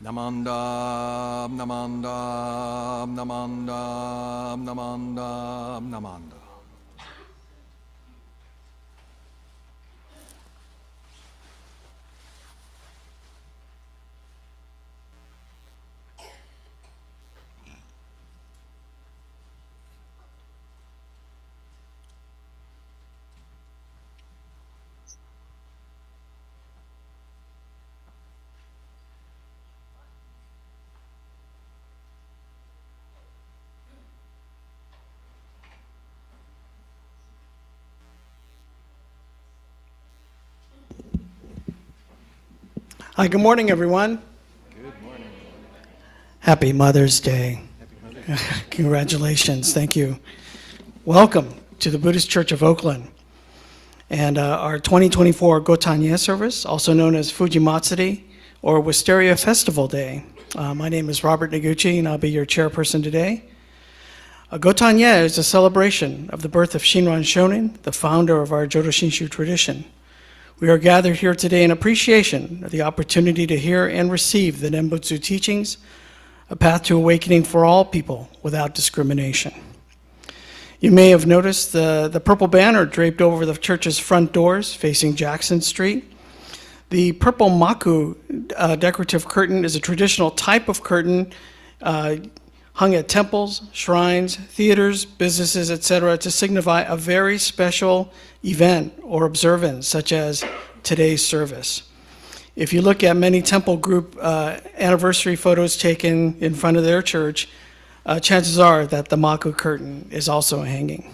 Namandam, namandam, namandam, namandam, namandam. Hi, good morning, everyone. Good morning. Happy Mother's Day. Happy Mother's Day. Congratulations. Thank you. Welcome to the Buddhist Church of Oakland. And our 2024 Gotan-e service, also known as Fujimatsuri or Wisteria Festival Day. My name is Robert Noguchi, and I'll be your chairperson today. Gotan-e is a celebration of the birth of Shinran Shonin, the founder of our Jodo Shinshu tradition. We are gathered here today in appreciation of the opportunity to hear and receive the Nembutsu teachings, a path to awakening for all people without discrimination. You may have noticed the purple banner draped over the church's front doors facing Jackson Street. The purple maku decorative curtain is a traditional type of curtain hung at temples, shrines, theaters, businesses, etc., to signify a very special event or observance, such as today's service. If you look at many temple group anniversary photos taken in front of their church, chances are that the maku curtain is also hanging.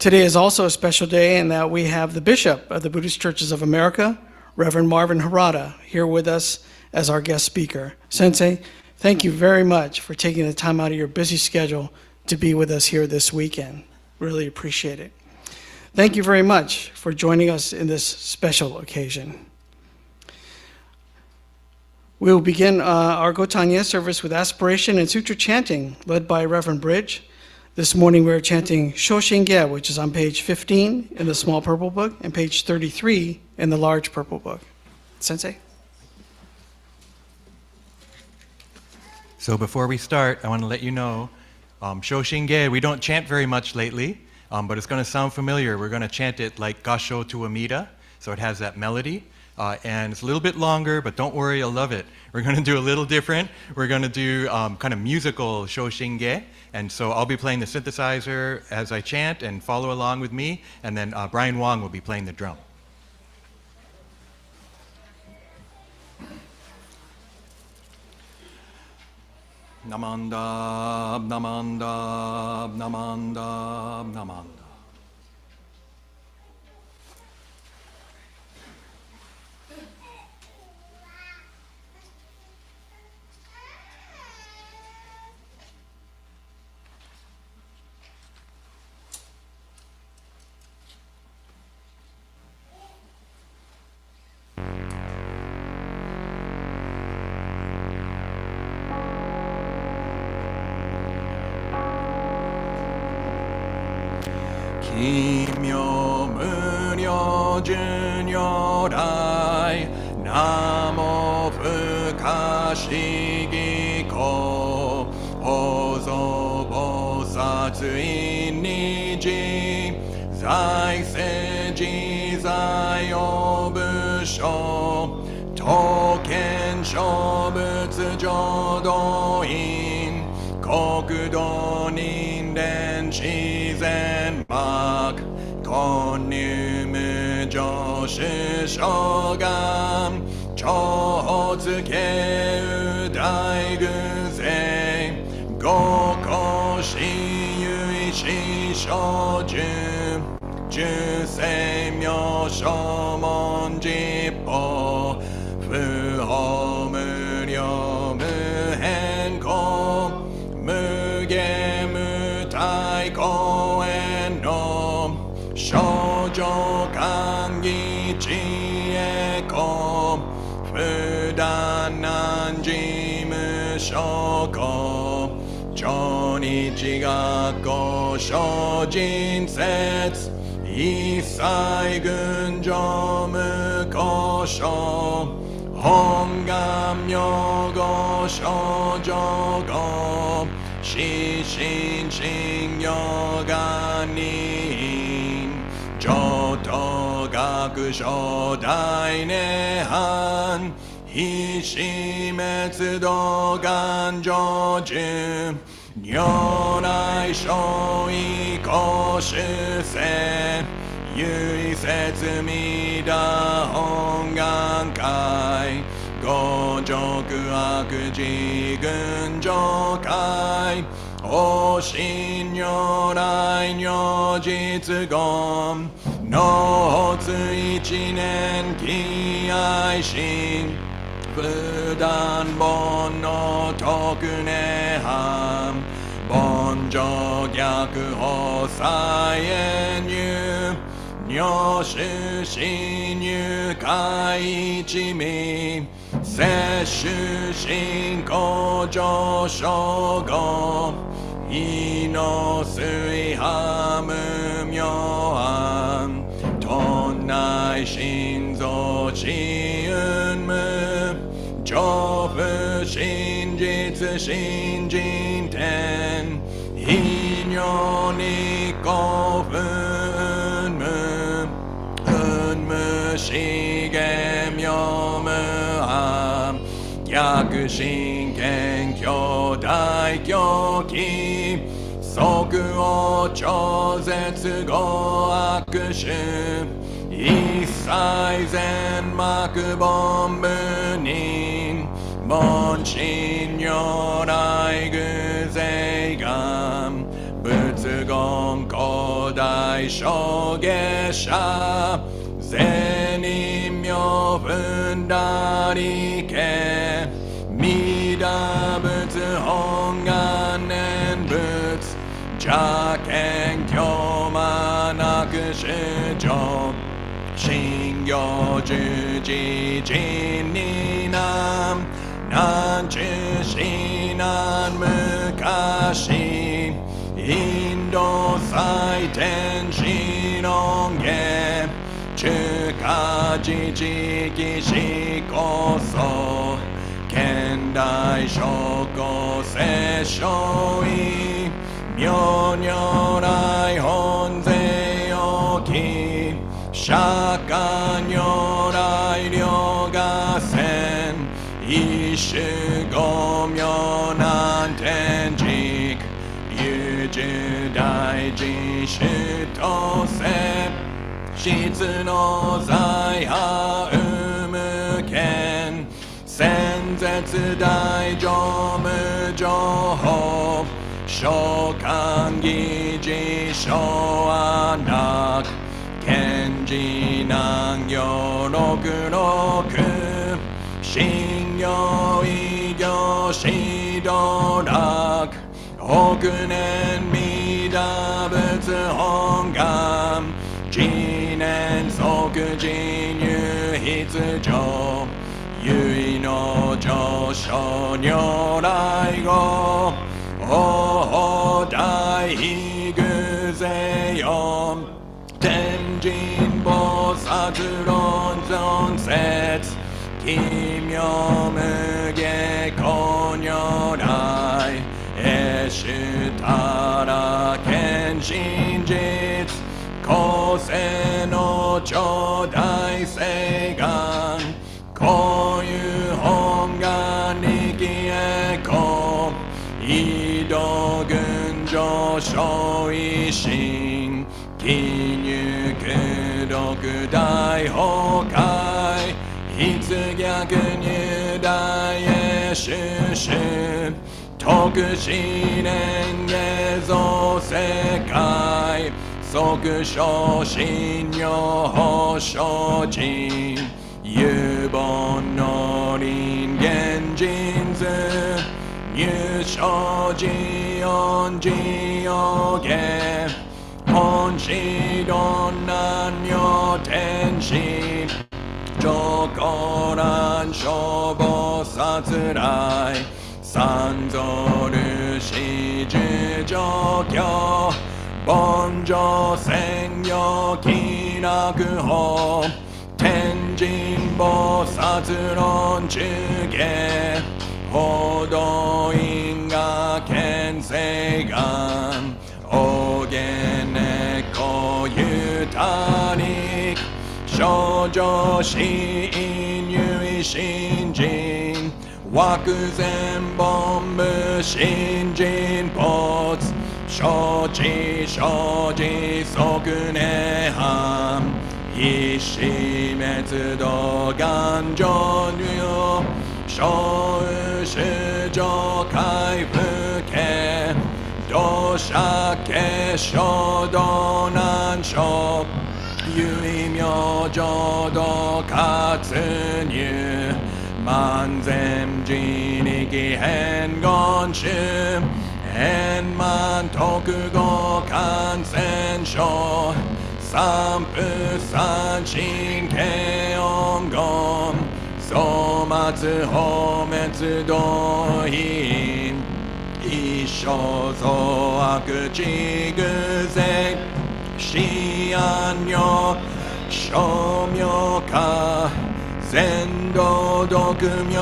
Today is also a special day in that we have the Bishop of the Buddhist Churches of America, Reverend Marvin Harada, here with us as our guest speaker. Sensei, thank you very much for taking the time out of your busy schedule to be with us here this weekend. Really appreciate it. Thank you very much for joining us in this special occasion. We will begin our Gotan-e service with aspiration and sutra chanting led by Reverend Bridge. This morning we are chanting Shoshinge, which is on page 15 in the small purple book and page 33 in the large purple book. Sensei? So before we start, I want to let you know, Shoshinge, we don't chant very much lately, but it's going to sound familiar. We're going to chant it like Gassho to Amida, so it has that melody. And it's a little bit longer, but don't worry, you'll love it. We're going to do a little different. We're going to do kind of musical Shoshinge. And so I'll be playing the synthesizer as I chant and follow along with me. And then Brian Wong will be playing the drum. Namandam, namandam, namandam, namandam. Kimyo Munyo Junyo Dai Namo Fukashigi Ko Hozo Bosatsu in Niji Zai Seiji Zai Obusho Token Shobutsu Jodo in Kokudo Ninden Shizen Mak Konyu Mujo Shishogan Chohotsuke Udai-guze Goko Shiyui Shishoju Jusei-myo Shomon Jippo Fuho Muryo Muhenko Muge Mutai Koen no Shoujo Kangi Chieko Fudan Nanji Mushoko Chonichi Gakko Shojin Setsu Isai Gunjo Mukosho 本願名号少女語死心信用願人上等学書大涅槃非死滅道願成就如来所以公主世唯説弥陀本願会五辱悪自群上会お信如来如実言納仏一年喜愛心不断本の徳涅槃凡上逆法再演入如主心入会一味摂取信仰上昇後意の水波無明暗頓内心臓知運無上不真実信心天非如に興奮無運無資源妙無暗逆真剣兄弟狂気即応超絶語悪種一切全幕本部人凡心如来偶税願仏言古代小下者善人名分大理家弥陀仏本願念仏邪見教魔なく主張信行十字人に南南中死難昔インド最天使の下中華自治期しこそ現代諸国聖書意妙如来本税をき釈迦如来両合戦一種五妙難天竺有十大自主とせ質の財派有無権先絶大乗無情報召喚議事小安楽賢治難行六六信行異行指導楽億年弥陀仏本願知念即自入必上唯の上昇如来語お大悲偶税四天神菩薩論尊説奇妙無下公如来会主たら見真実後世の頂戴誓願こういう本願力へこ移動群上昇維新記入功徳大崩壊筆逆入大へ収集特思念下造世界即昇進如法精進有本の人間人図入生自音自用下本師論難如天使上古乱消防殺来三蔵律師十上教凡上専用気楽法天神菩薩論中下報道因果見性願おげねこゆたり少女死因有信心惑前本部新人没承知生じ即涅槃一死滅度願成就小宇宙回復系同社系衝動難所有意明浄土活入万全自力変言種変満特語感染症三不三神経音言粗末放滅動因一生増悪地偶然死安女称名化全道独名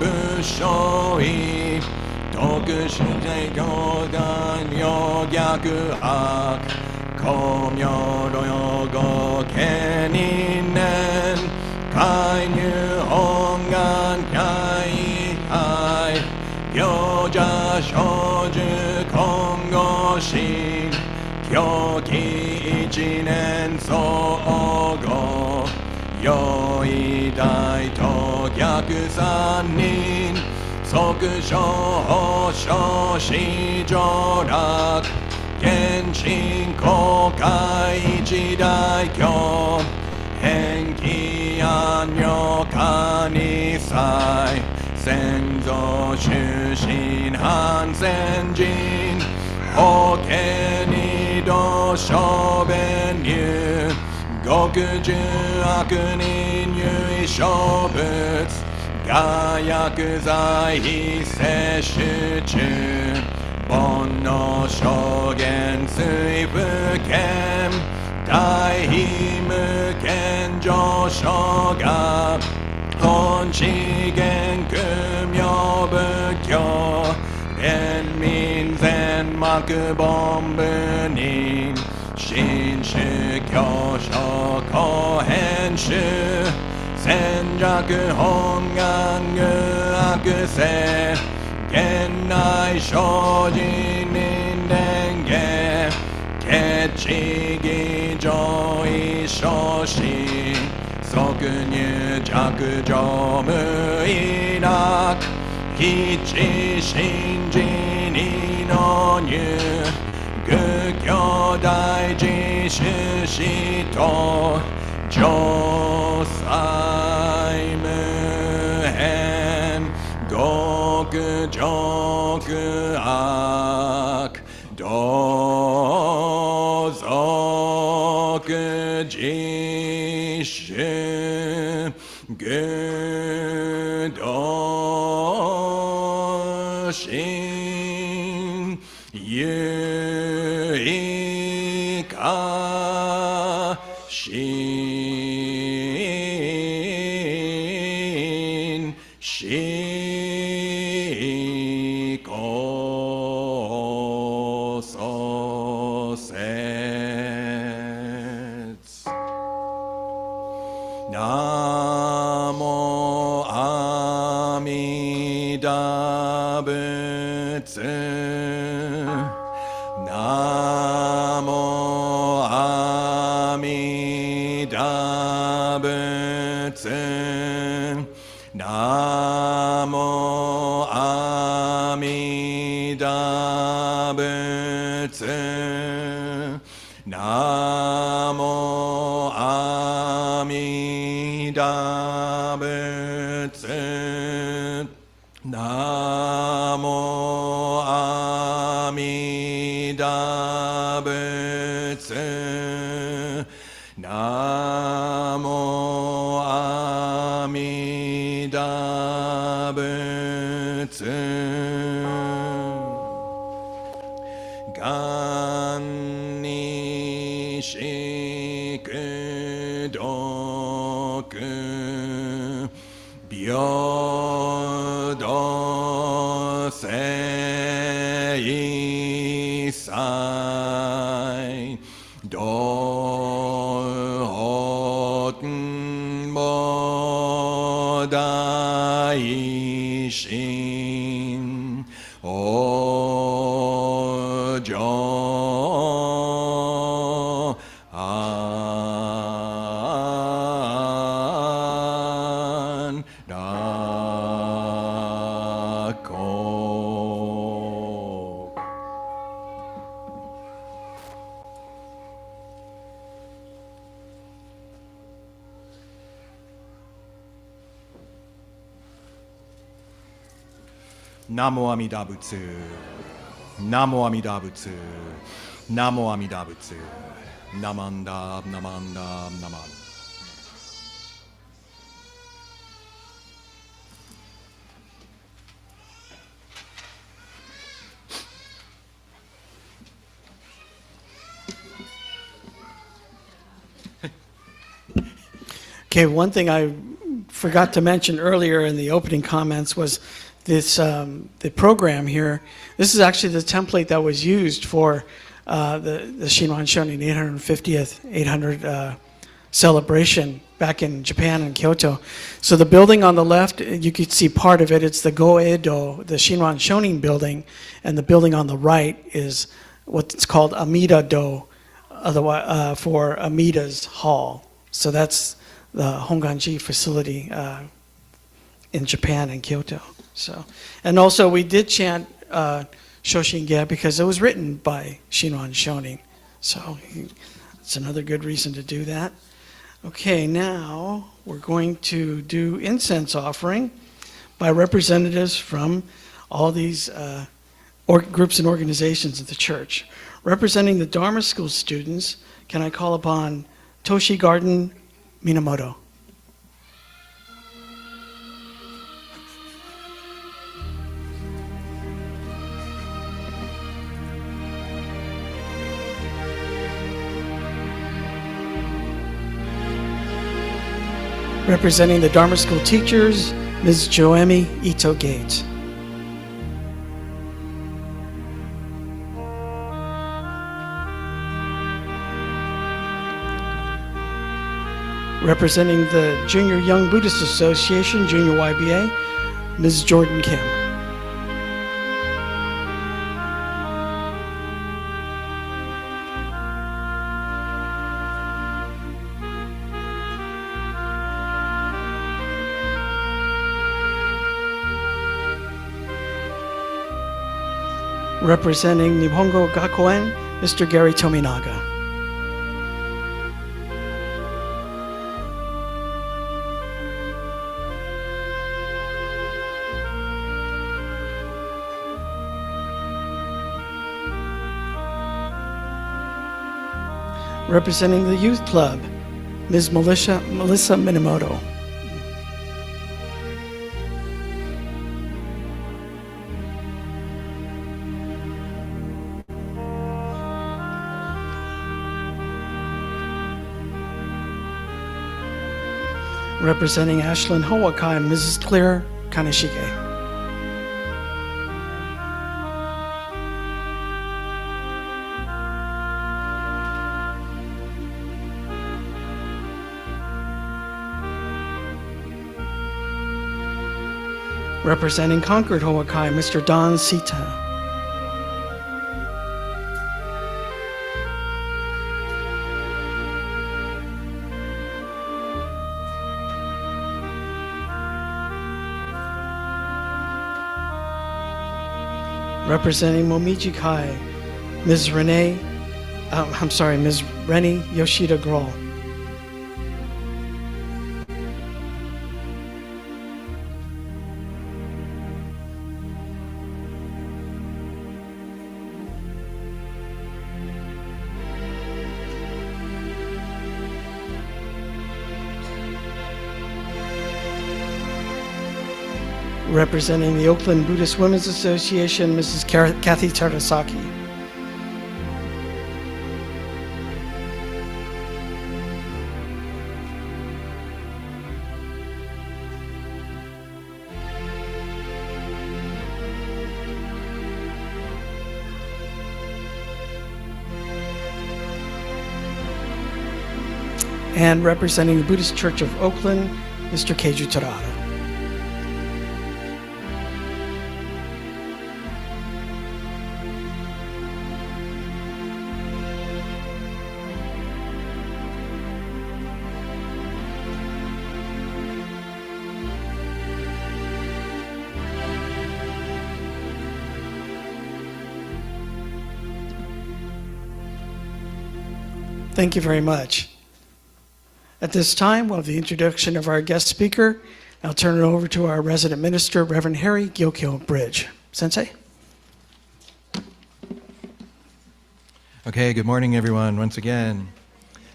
武将位特殊性教団よ逆悪公明路用語権人年介入本願会愛行者小樹今後心狂気一年総合用意大と逆三人即小法小死上楽献身公開一大教返帰安女化に際先祖出身反戦人法家二度小弁入極重悪人有小物雅薬剤摂取中煩悩証言水不見大非無見上昇が本資源空明仏教連民全幕本部人新宗教書公編集戦略本願具悪性現内生じ人伝下決知義上位昇進即入着上無意楽一致信じ二の入愚教大事主子と上妻無変極上悪同族自主愚道心有意化心思こそ説ナモ阿弥陀仏ナモ阿弥陀仏ナモ阿弥陀仏ナモ阿弥陀仏ナモ阿弥陀仏ナモ阿弥陀仏願にしく読 jo an da ko. Namo Amida Butsu. Namo Amida Butsu. Namo Amida Butsu. Namanda, namanda, naman. Okay, one thing I forgot to mention earlier in the opening comments was this the program here. This is actually the template that was used for the Shinran Shonin 850th 800 celebration back in Japan and Kyoto. So the building on the left, you could see part of it. It's the Go-e-do, the Shinran Shonin building, and the building on the right is what's called Amida-do, otherwise for Amida's Hall. So that's the Honganji facility in Japan and Kyoto. So, and also we did chant Shoshinge because it was written by Shinran Shonin. So it's another good reason to do that. Okay, now we're going to do incense offering by representatives from all these groups and organizations of the church. Representing the Dharma School students, can I call upon Toshi Garden Minamoto? Representing the Dharma School teachers, Ms. Joemi Ito Gate. Representing the Junior Young Buddhist Association, Junior YBA, Ms. Jordan Kim. Representing Nihongo Gakuen, Mr. Gary Tominaga. Representing the Youth Club, Ms. Melissa Minamoto. Representing Ashland Hawakai, Mrs. Claire Kaneshige. Representing Concord Hawakai, Mr. Don Sita. Representing Momiji Kai, Ms. Renee Yoshida Grohl. Representing the Oakland Buddhist Women's Association, Mrs. Kathy Tarasaki. And representing the Buddhist Church of Oakland, Mr. Keiju Tarada. Thank you very much. At this time, we'll have the introduction of our guest speaker. I'll turn it over to our resident minister, Reverend Harry Gyokyo Bridge. Sensei? Okay, good morning, everyone, once again.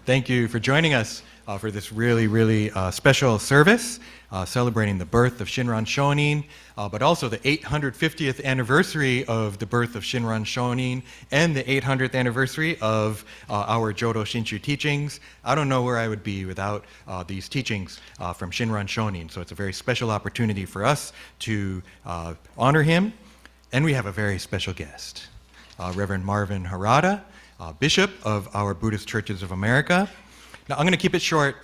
Thank you for joining us for this really special service celebrating the birth of Shinran Shonin, but also the 850th anniversary of the birth of Shinran Shonin and the 800th anniversary of our Jodo Shinshu teachings. I don't know where I would be without these teachings from Shinran Shonin, so it's a very special opportunity for us to honor him. And we have a very special guest, Reverend Marvin Harada, Bishop of our Buddhist Churches of America. Now, I'm going to keep it short.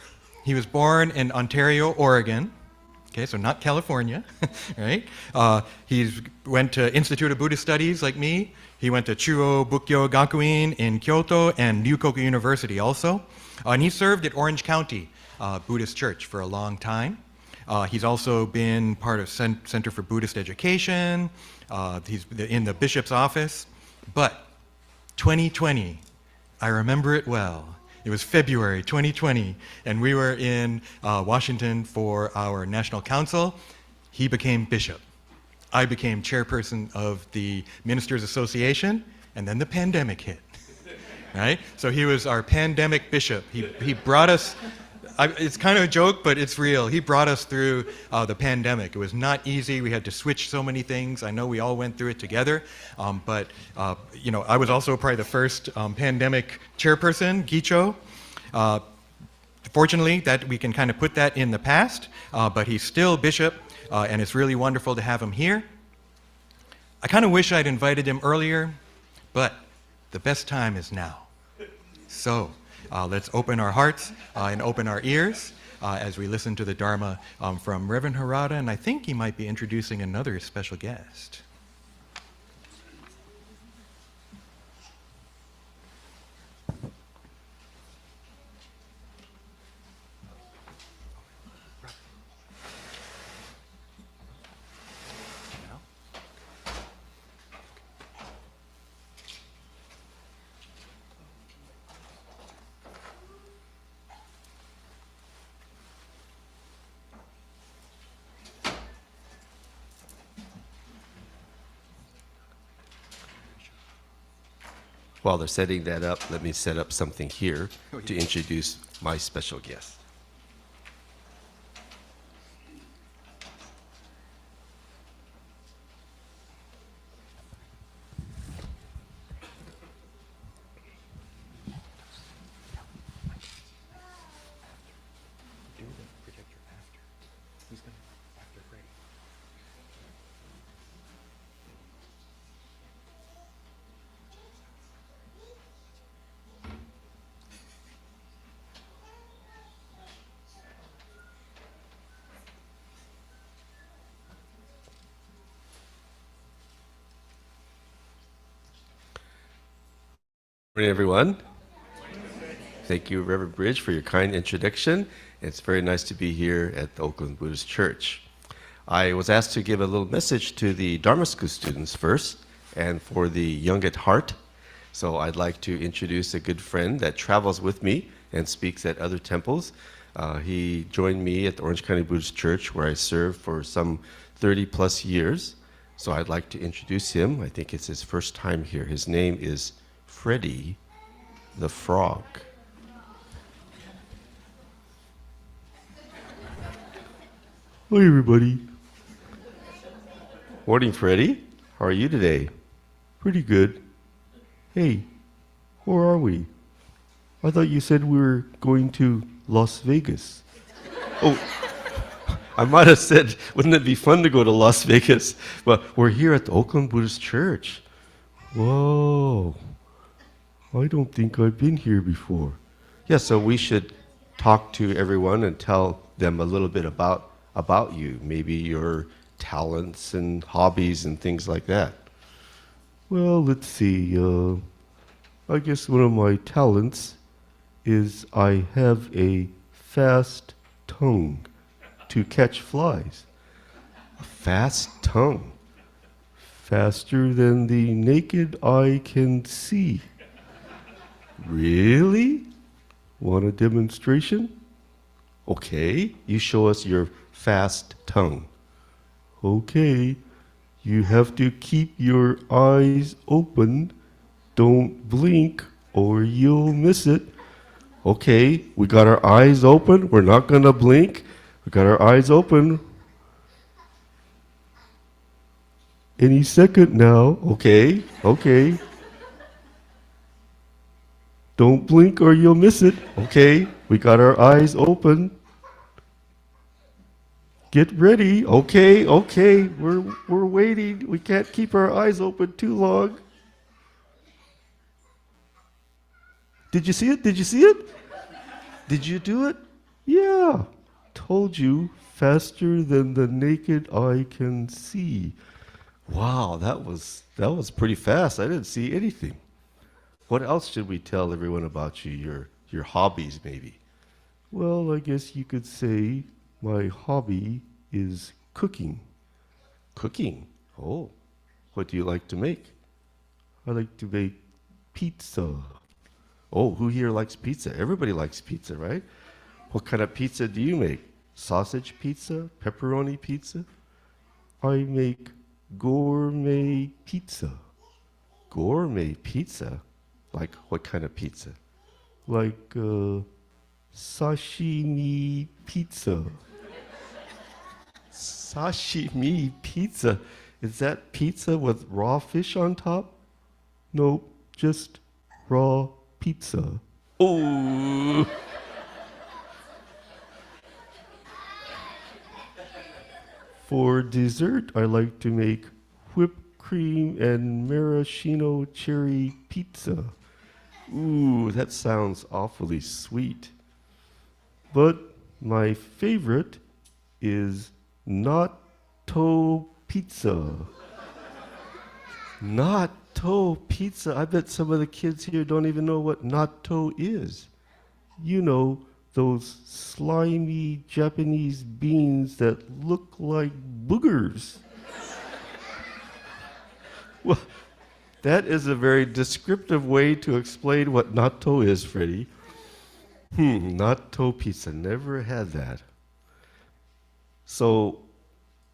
He was born in Ontario, Oregon. Okay, so not California, right? He went to Institute of Buddhist Studies like me. He went to Chuo Bukkyo Gakuin in Kyoto and Ryukoku University also. And he served at Orange County Buddhist Church for a long time. He's also been part of Center for Buddhist Education. He's in the bishop's office. But 2020, I remember it well. It was February 2020, and we were in Washington for our National Council. He became bishop. I became chairperson of the Ministers Association, and then the pandemic hit, right? So he was our pandemic bishop. He brought us, it's kind of a joke, but it's real. He brought us through the pandemic. It was not easy. We had to switch so many things. I know we all went through it together, but you know, I was also probably the first pandemic chairperson, Gicho. Fortunately, that we can kind of put that in the past, but he's still bishop, and it's really wonderful to have him here. I kind of wish I'd invited him earlier, but the best time is now. So let's open our hearts and open our ears as we listen to the Dharma from Reverend Harada, and I think he might be introducing another special guest. While they're setting that up, let me set up something here to introduce my special guest. Good morning, everyone. Thank you, Reverend Bridge, for your kind introduction. It's very nice to be here at the Oakland Buddhist Church. I was asked to give a little message to the Dharma School students first, and for the young at heart. So I'd like to introduce a good friend that travels with me and speaks at other temples. He joined me at the Orange County Buddhist Church, where I served for some 30 plus years. So I'd like to introduce him. I think it's his first time here. His name is Freddie the Frog. Hi, everybody. Morning, Freddie. How are you today? Pretty good. Hey, where are we? I thought you said we were going to Las Vegas. Oh, I might have said, wouldn't it be fun to go to Las Vegas? But we're here at the Oakland Buddhist Church. Whoa. I don't think I've been here before. Yeah, so we should talk to everyone and tell them a little bit about you, maybe your talents and hobbies and things like that. Well, let's see. I guess one of my talents is I have a fast tongue to catch flies. A fast tongue. Faster than the naked eye can see. Really? Want a demonstration? Okay, you show us your fast tongue. Okay, you have to keep your eyes open. Don't blink or you'll miss it. Okay, we got our eyes open. We're not going to blink. We got our eyes open. Any second now. Okay, okay. Don't blink or you'll miss it. Okay, we got our eyes open. Get ready. Okay, okay. We're waiting. We can't keep our eyes open too long. Did you see it? Did you see it? Did you do it? Yeah. Told you, faster than the naked eye can see. Wow, that was pretty fast. I didn't see anything. What else should we tell everyone about you? Your hobbies, maybe? Well, I guess you could say my hobby is cooking. Cooking? Oh, what do you like to make? I like to make pizza. Oh, who here likes pizza? Everybody likes pizza, right? What kind of pizza do you make? Sausage pizza? Pepperoni pizza? I make gourmet pizza. Gourmet pizza? Like what kind of pizza? Like sashimi pizza. Sashimi pizza? Is that pizza with raw fish on top? Nope, just raw pizza. Oh! For dessert, I like to make whipped cream and maraschino cherry pizza. Ooh, that sounds awfully sweet. But my favorite is natto pizza. Natto pizza. I bet some of the kids here don't even know what natto is. You know, those slimy Japanese beans that look like boogers. Well, that is a very descriptive way to explain what natto is, Freddie. Natto pizza. Never had that. So,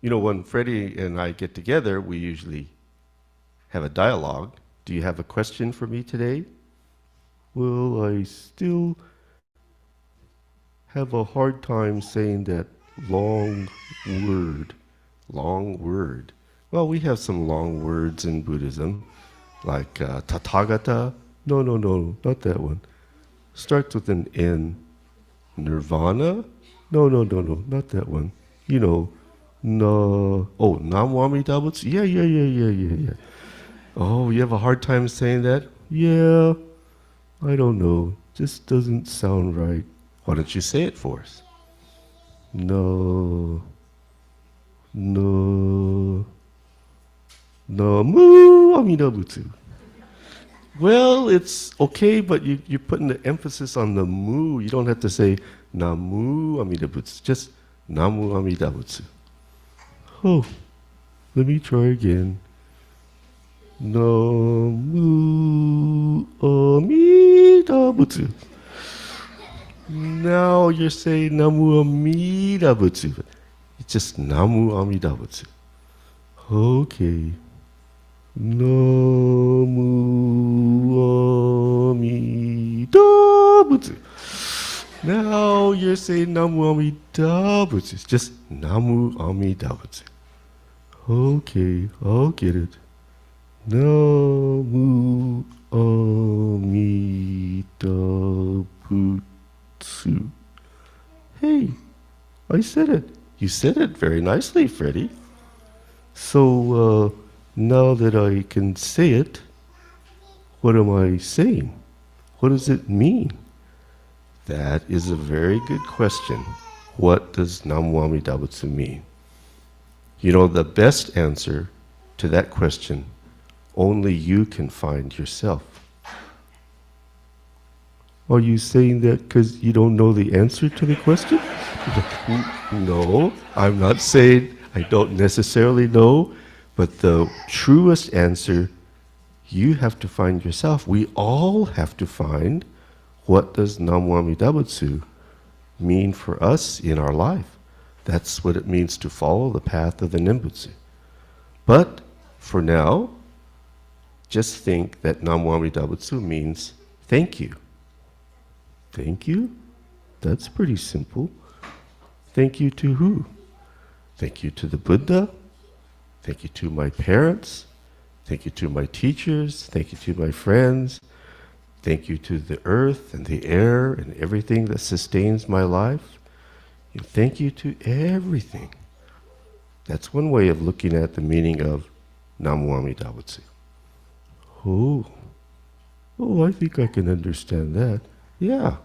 you know, when Freddie and I get together, we usually have a dialogue. Do you have a question for me today? Well, I still have a hard time saying that long word. Long word. Well, we have some long words in Buddhism, like Tathagata. No, not that one. Starts with an N. Nirvana? No, not that one. You know, Namu Amida Butsu? Yeah. Oh, you have a hard time saying that? Yeah, I don't know. Just doesn't sound right. Why don't you say it for us? Namu Amida Butsu. Well, it's okay, but you're putting the emphasis on the mu. You don't have to say Namu Amida Butsu. Just Namu Amida Butsu. Oh, let me try again. Namu Amida Butsu. Now you're saying Namu Amida Butsu. It's just Namu Amida Butsu. Okay. Namu Amida Butsu. Now you're saying Namu Amida Butsu. It's just Namu Amida Butsu. Okay, I'll get it. Namu Amida Butsu. Hey, I said it. You said it very nicely, Freddie. So, now that I can say it, what am I saying? What does it mean? That is a very good question. What does Namu Amida Butsu mean? You know, the best answer to that question, only you can find yourself. Are you saying that because you don't know the answer to the question? No, I'm not saying I don't necessarily know, but the truest answer, you have to find yourself. We all have to find what does Namwami Dabutsu mean for us in our life? That's what it means to follow the path of the Nembutsu. But for now, just think that Namwami Dabutsu means thank you. Thank you? That's pretty simple. Thank you to who? Thank you to the Buddha. Thank you to my parents. Thank you to my teachers. Thank you to my friends. Thank you to the earth and the air and everything that sustains my life. And thank you to everything. That's one way of looking at the meaning of Namwami Dabutsu. Oh, I think I can understand that. Yeah.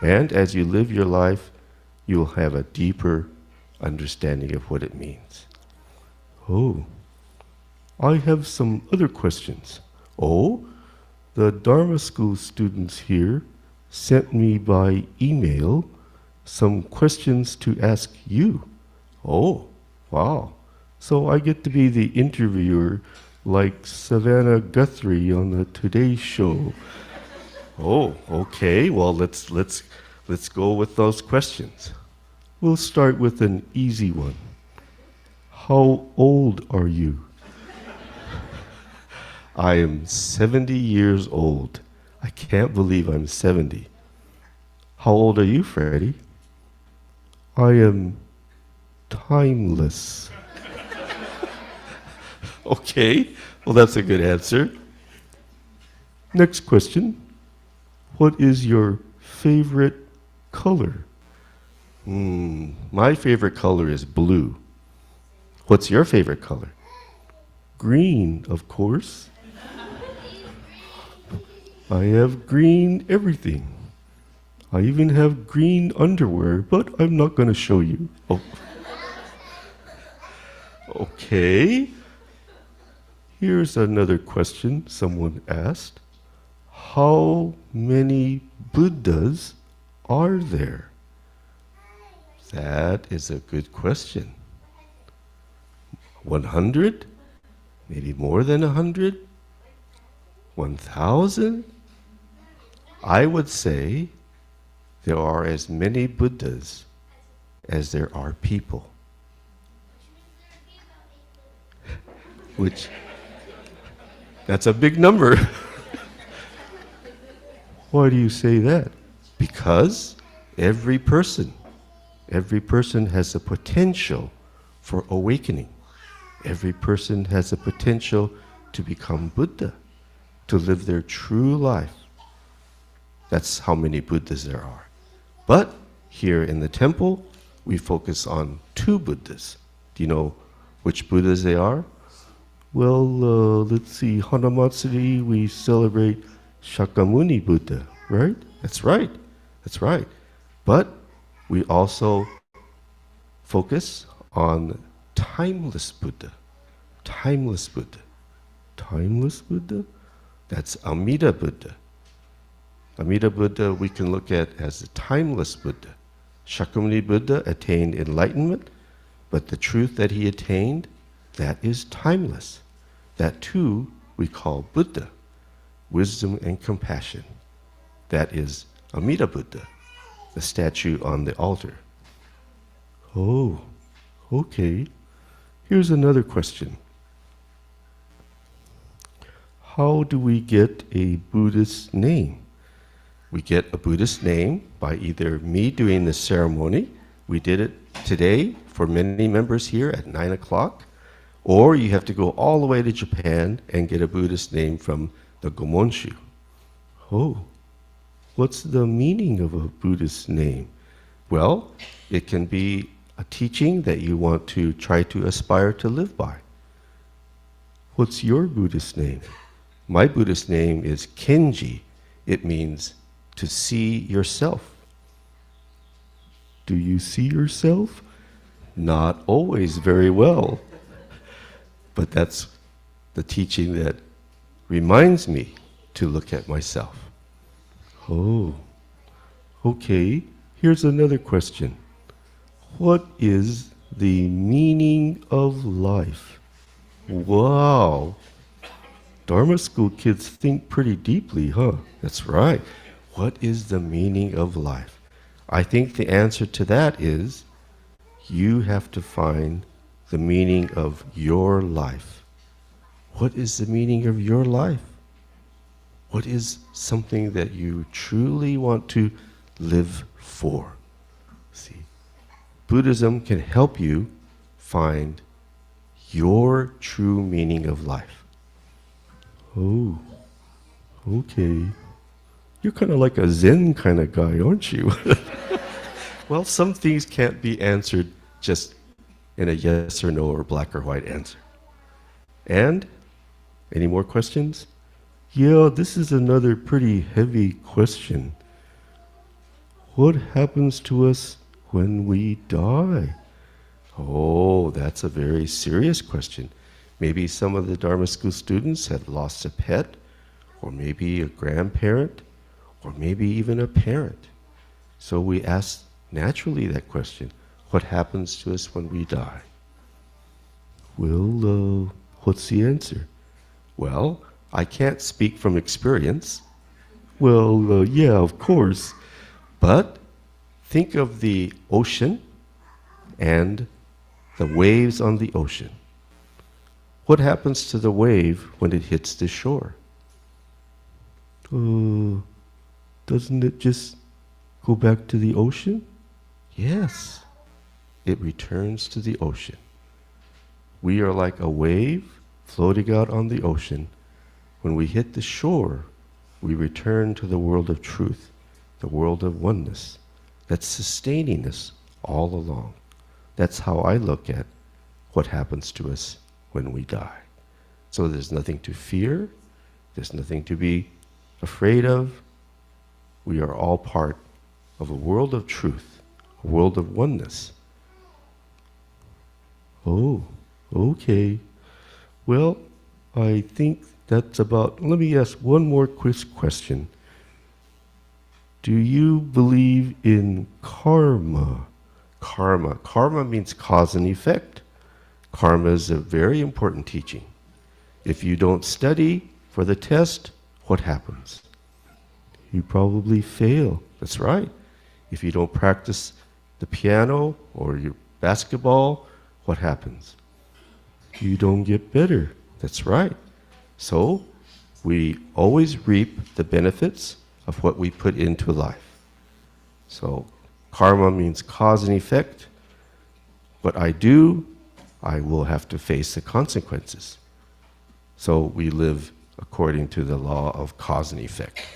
And as you live your life, you'll have a deeper understanding of what it means. Oh, I have some other questions. Oh, the Dharma School students here sent me by email some questions to ask you. Oh, wow. So I get to be the interviewer like Savannah Guthrie on the Today Show. Oh, okay. Well, let's go with those questions. We'll start with an easy one. How old are you? I am 70 years old. I can't believe I'm 70. How old are you, Freddie? I am timeless. Okay, well, that's a good answer. Next question. What is your favorite color? My favorite color is blue. What's your favorite color? Green, of course. I have green everything. I even have green underwear, but I'm not going to show you. Oh. Okay. Here's another question someone asked. How many Buddhas are there? That is a good question. 100? Maybe more than 100? 1,000? I would say there are as many Buddhas as there are people. Which, that's a big number. Why do you say that? Because every person has a potential for awakening. Every person has a potential to become Buddha, to live their true life. That's how many Buddhas there are. But here in the temple, we focus on 2 Buddhas. Do you know which Buddhas they are? Well, let's see. Hanamatsuri, we celebrate Shakyamuni Buddha, right? That's right. But we also focus on timeless Buddha. Timeless Buddha. Timeless Buddha? That's Amida Buddha. Amida Buddha we can look at as the timeless Buddha. Shakyamuni Buddha attained enlightenment, but the truth that he attained, that is timeless. That too we call Buddha, wisdom and compassion. That is Amida Buddha, the statue on the altar. Oh, okay. Here's another question. How do we get a Buddhist name? We get a Buddhist name by either me doing the ceremony. We did it today for many members here at 9 o'clock. Or you have to go all the way to Japan and get a Buddhist name from the Gomonshu. Oh, what's the meaning of a Buddhist name? Well, it can be a teaching that you want to try to aspire to live by. What's your Buddhist name? My Buddhist name is Kenji. It means to see yourself. Do you see yourself? Not always very well. But that's the teaching that reminds me to look at myself. Oh, okay. Here's another question. What is the meaning of life? Wow. Dharma School kids think pretty deeply, huh? That's right. What is the meaning of life? I think the answer to that is you have to find the meaning of your life. What is the meaning of your life? What is something that you truly want to live for? See, Buddhism can help you find your true meaning of life. Oh, okay. You're kind of like a Zen kind of guy, aren't you? Well, some things can't be answered just in a yes or no or black or white answer. And, any more questions? Yeah, this is another pretty heavy question. What happens to us when we die? Oh, that's a very serious question. Maybe some of the Dharma School students have lost a pet, or maybe a grandparent, or maybe even a parent. So we ask naturally that question, what happens to us when we die? Well, what's the answer? Well, I can't speak from experience. Well, yeah, of course. But think of the ocean and the waves on the ocean. What happens to the wave when it hits the shore? Doesn't it just go back to the ocean? Yes, it returns to the ocean. We are like a wave floating out on the ocean. When we hit the shore, we return to the world of truth, the world of oneness that's sustaining us all along. That's how I look at what happens to us when we die. So there's nothing to fear, there's nothing to be afraid of. We are all part of a world of truth, a world of oneness. Oh, okay. Well, I think that's about, let me ask one more quiz question. Do you believe in karma? Karma means cause and effect. Karma is a very important teaching. If you don't study for the test, what happens? You probably fail. That's right. If you don't practice the piano or your basketball, what happens? You don't get better. That's right. So we always reap the benefits of what we put into life. So karma means cause and effect. What I do, I will have to face the consequences. So we live according to the law of cause and effect.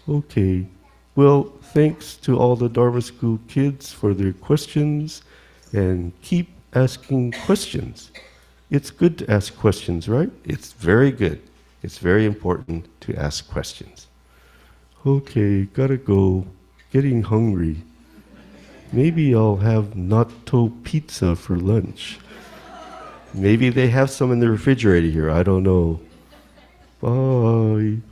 Okay. Well, thanks to all the Dharma School kids for their questions, and keep asking questions. It's good to ask questions, right? It's very good. It's very important to ask questions. Okay, gotta go. Getting hungry. Maybe I'll have natto pizza for lunch. Maybe they have some in the refrigerator here. I don't know. Bye.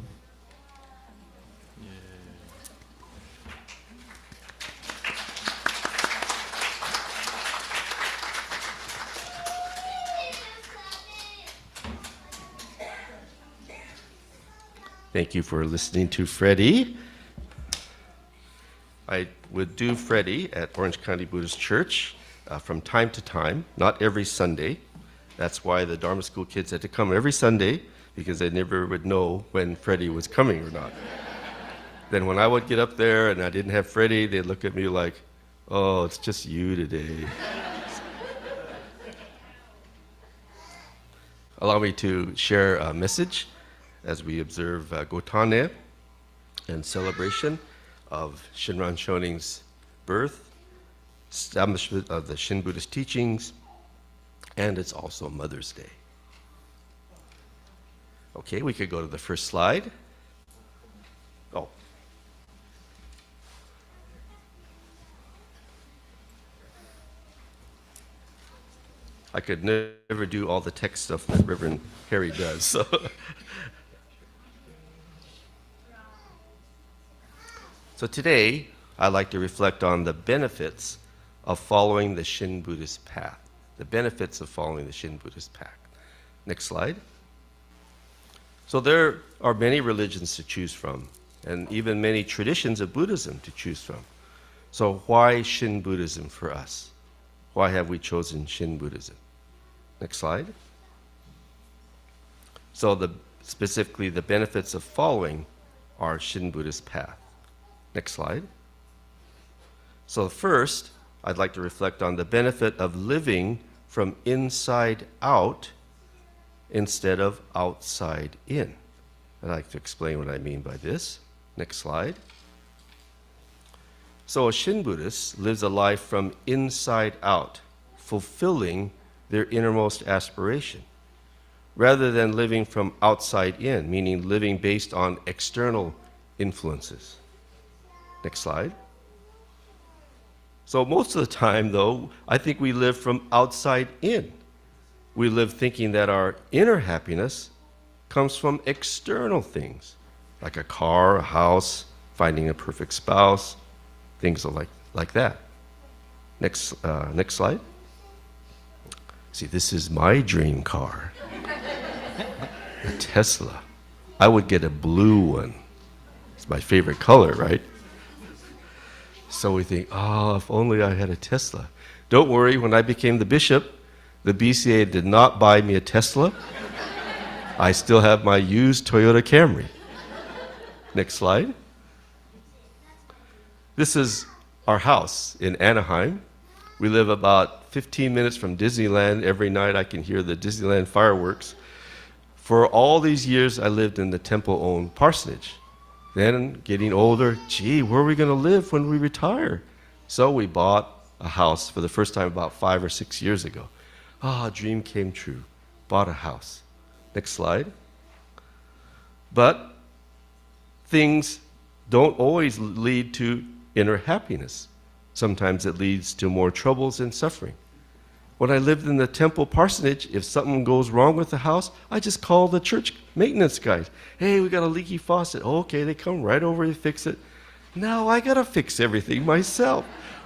Thank you for listening to Freddie. I would do Freddie at Orange County Buddhist Church from time to time, not every Sunday. That's why the Dharma School kids had to come every Sunday, because they never would know when Freddie was coming or not. Then when I would get up there and I didn't have Freddie, they'd look at me like, oh, it's just you today. Allow me to share a message as we observe Gotan-e and celebration of Shinran Shonin's birth, establishment of the Shin Buddhist teachings, and it's also Mother's Day. Okay, we could go to the first slide. Oh. I could never do all the tech stuff that Reverend Harry does. So. So today, I'd like to reflect on the benefits of following the Shin Buddhist path. The benefits of following the Shin Buddhist path. Next slide. So there are many religions to choose from. and even many traditions of Buddhism to choose from. So why Shin Buddhism for us? Why have we chosen Shin Buddhism? Next slide. So specifically the benefits of following our Shin Buddhist path. Next slide. So first, I'd like to reflect on the benefit of living from inside out instead of outside in. I'd like to explain what I mean by this. Next slide. So a Shin Buddhist lives a life from inside out, fulfilling their innermost aspiration, rather than living from outside in, meaning living based on external influences. Next slide. So most of the time, though, I think we live from outside in. We live thinking that our inner happiness comes from external things, like a car, a house, finding a perfect spouse, things like that. Next slide. See, this is my dream car. A Tesla. I would get a blue one. It's my favorite color, right? So we think, if only I had a Tesla. Don't worry, when I became the bishop, the BCA did not buy me a Tesla. I still have my used Toyota Camry. Next slide. This is our house in Anaheim. We live about 15 minutes from Disneyland. Every night I can hear the Disneyland fireworks. For all these years, I lived in the temple-owned parsonage. Then, getting older, where are we going to live when we retire? So we bought a house for the first time about 5 or 6 years ago. A dream came true. Bought a house. Next slide. But things don't always lead to inner happiness. Sometimes it leads to more troubles and suffering. When I lived in the temple parsonage, if something goes wrong with the house, I just call the church maintenance guys. Hey, we got a leaky faucet. Oh, okay, they come right over and fix it. Now I got to fix everything myself.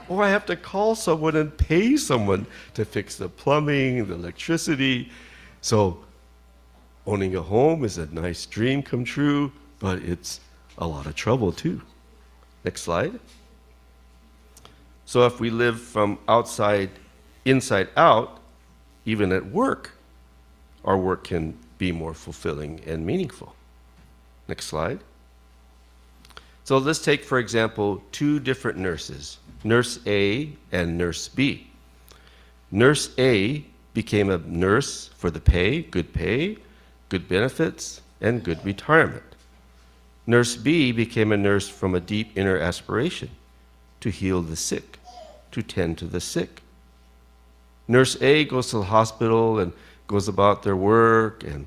Or I have to call someone and pay someone to fix the plumbing, the electricity. So owning a home is a nice dream come true, but it's a lot of trouble too. Next slide. So if we live from inside out, even at work, our work can be more fulfilling and meaningful. Next slide. So let's take, for example, two different nurses, Nurse A and Nurse B. Nurse A became a nurse for the pay, good benefits, and good retirement. Nurse B became a nurse from a deep inner aspiration to heal the sick, to tend to the sick. Nurse A goes to the hospital and goes about their work, and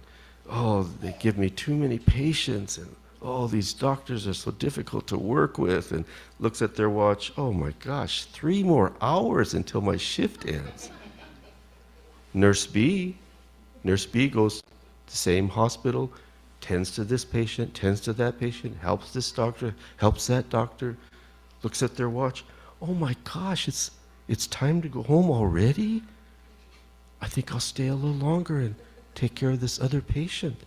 they give me too many patients, and these doctors are so difficult to work with, and looks at their watch, oh my gosh, 3 more hours until my shift ends. Nurse B goes to the same hospital, tends to this patient, tends to that patient, helps this doctor, helps that doctor, looks at their watch, oh my gosh, it's time to go home already? I think I'll stay a little longer and take care of this other patient.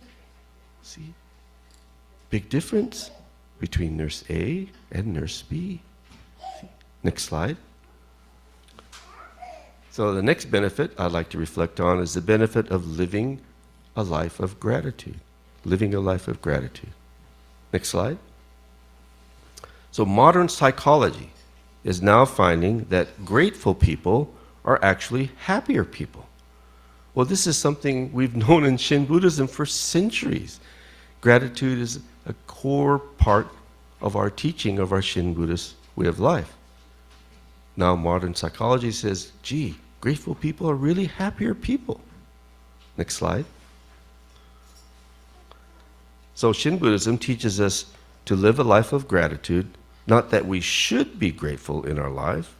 See? Big difference between Nurse A and Nurse B. See? Next slide. So the next benefit I'd like to reflect on is the benefit of living a life of gratitude. Living a life of gratitude. Next slide. So modern psychology is now finding that grateful people are actually happier people. Well, this is something we've known in Shin Buddhism for centuries. Gratitude is a core part of our teaching of our Shin Buddhist way of life. Now modern psychology says, grateful people are really happier people. Next slide. So Shin Buddhism teaches us to live a life of gratitude, not that we should be grateful in our life,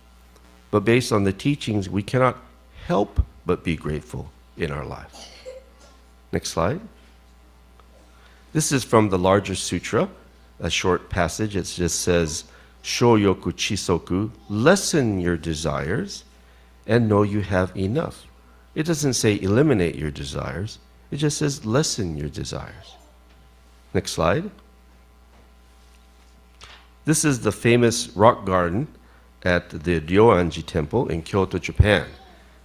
but based on the teachings, we cannot help but be grateful in our life. Next slide. This is from the larger sutra, a short passage. It just says, Shoyoku chisoku, lessen your desires and know you have enough. It doesn't say eliminate your desires. It just says lessen your desires. Next slide. This is the famous rock garden at the Ryoanji Temple in Kyoto, Japan.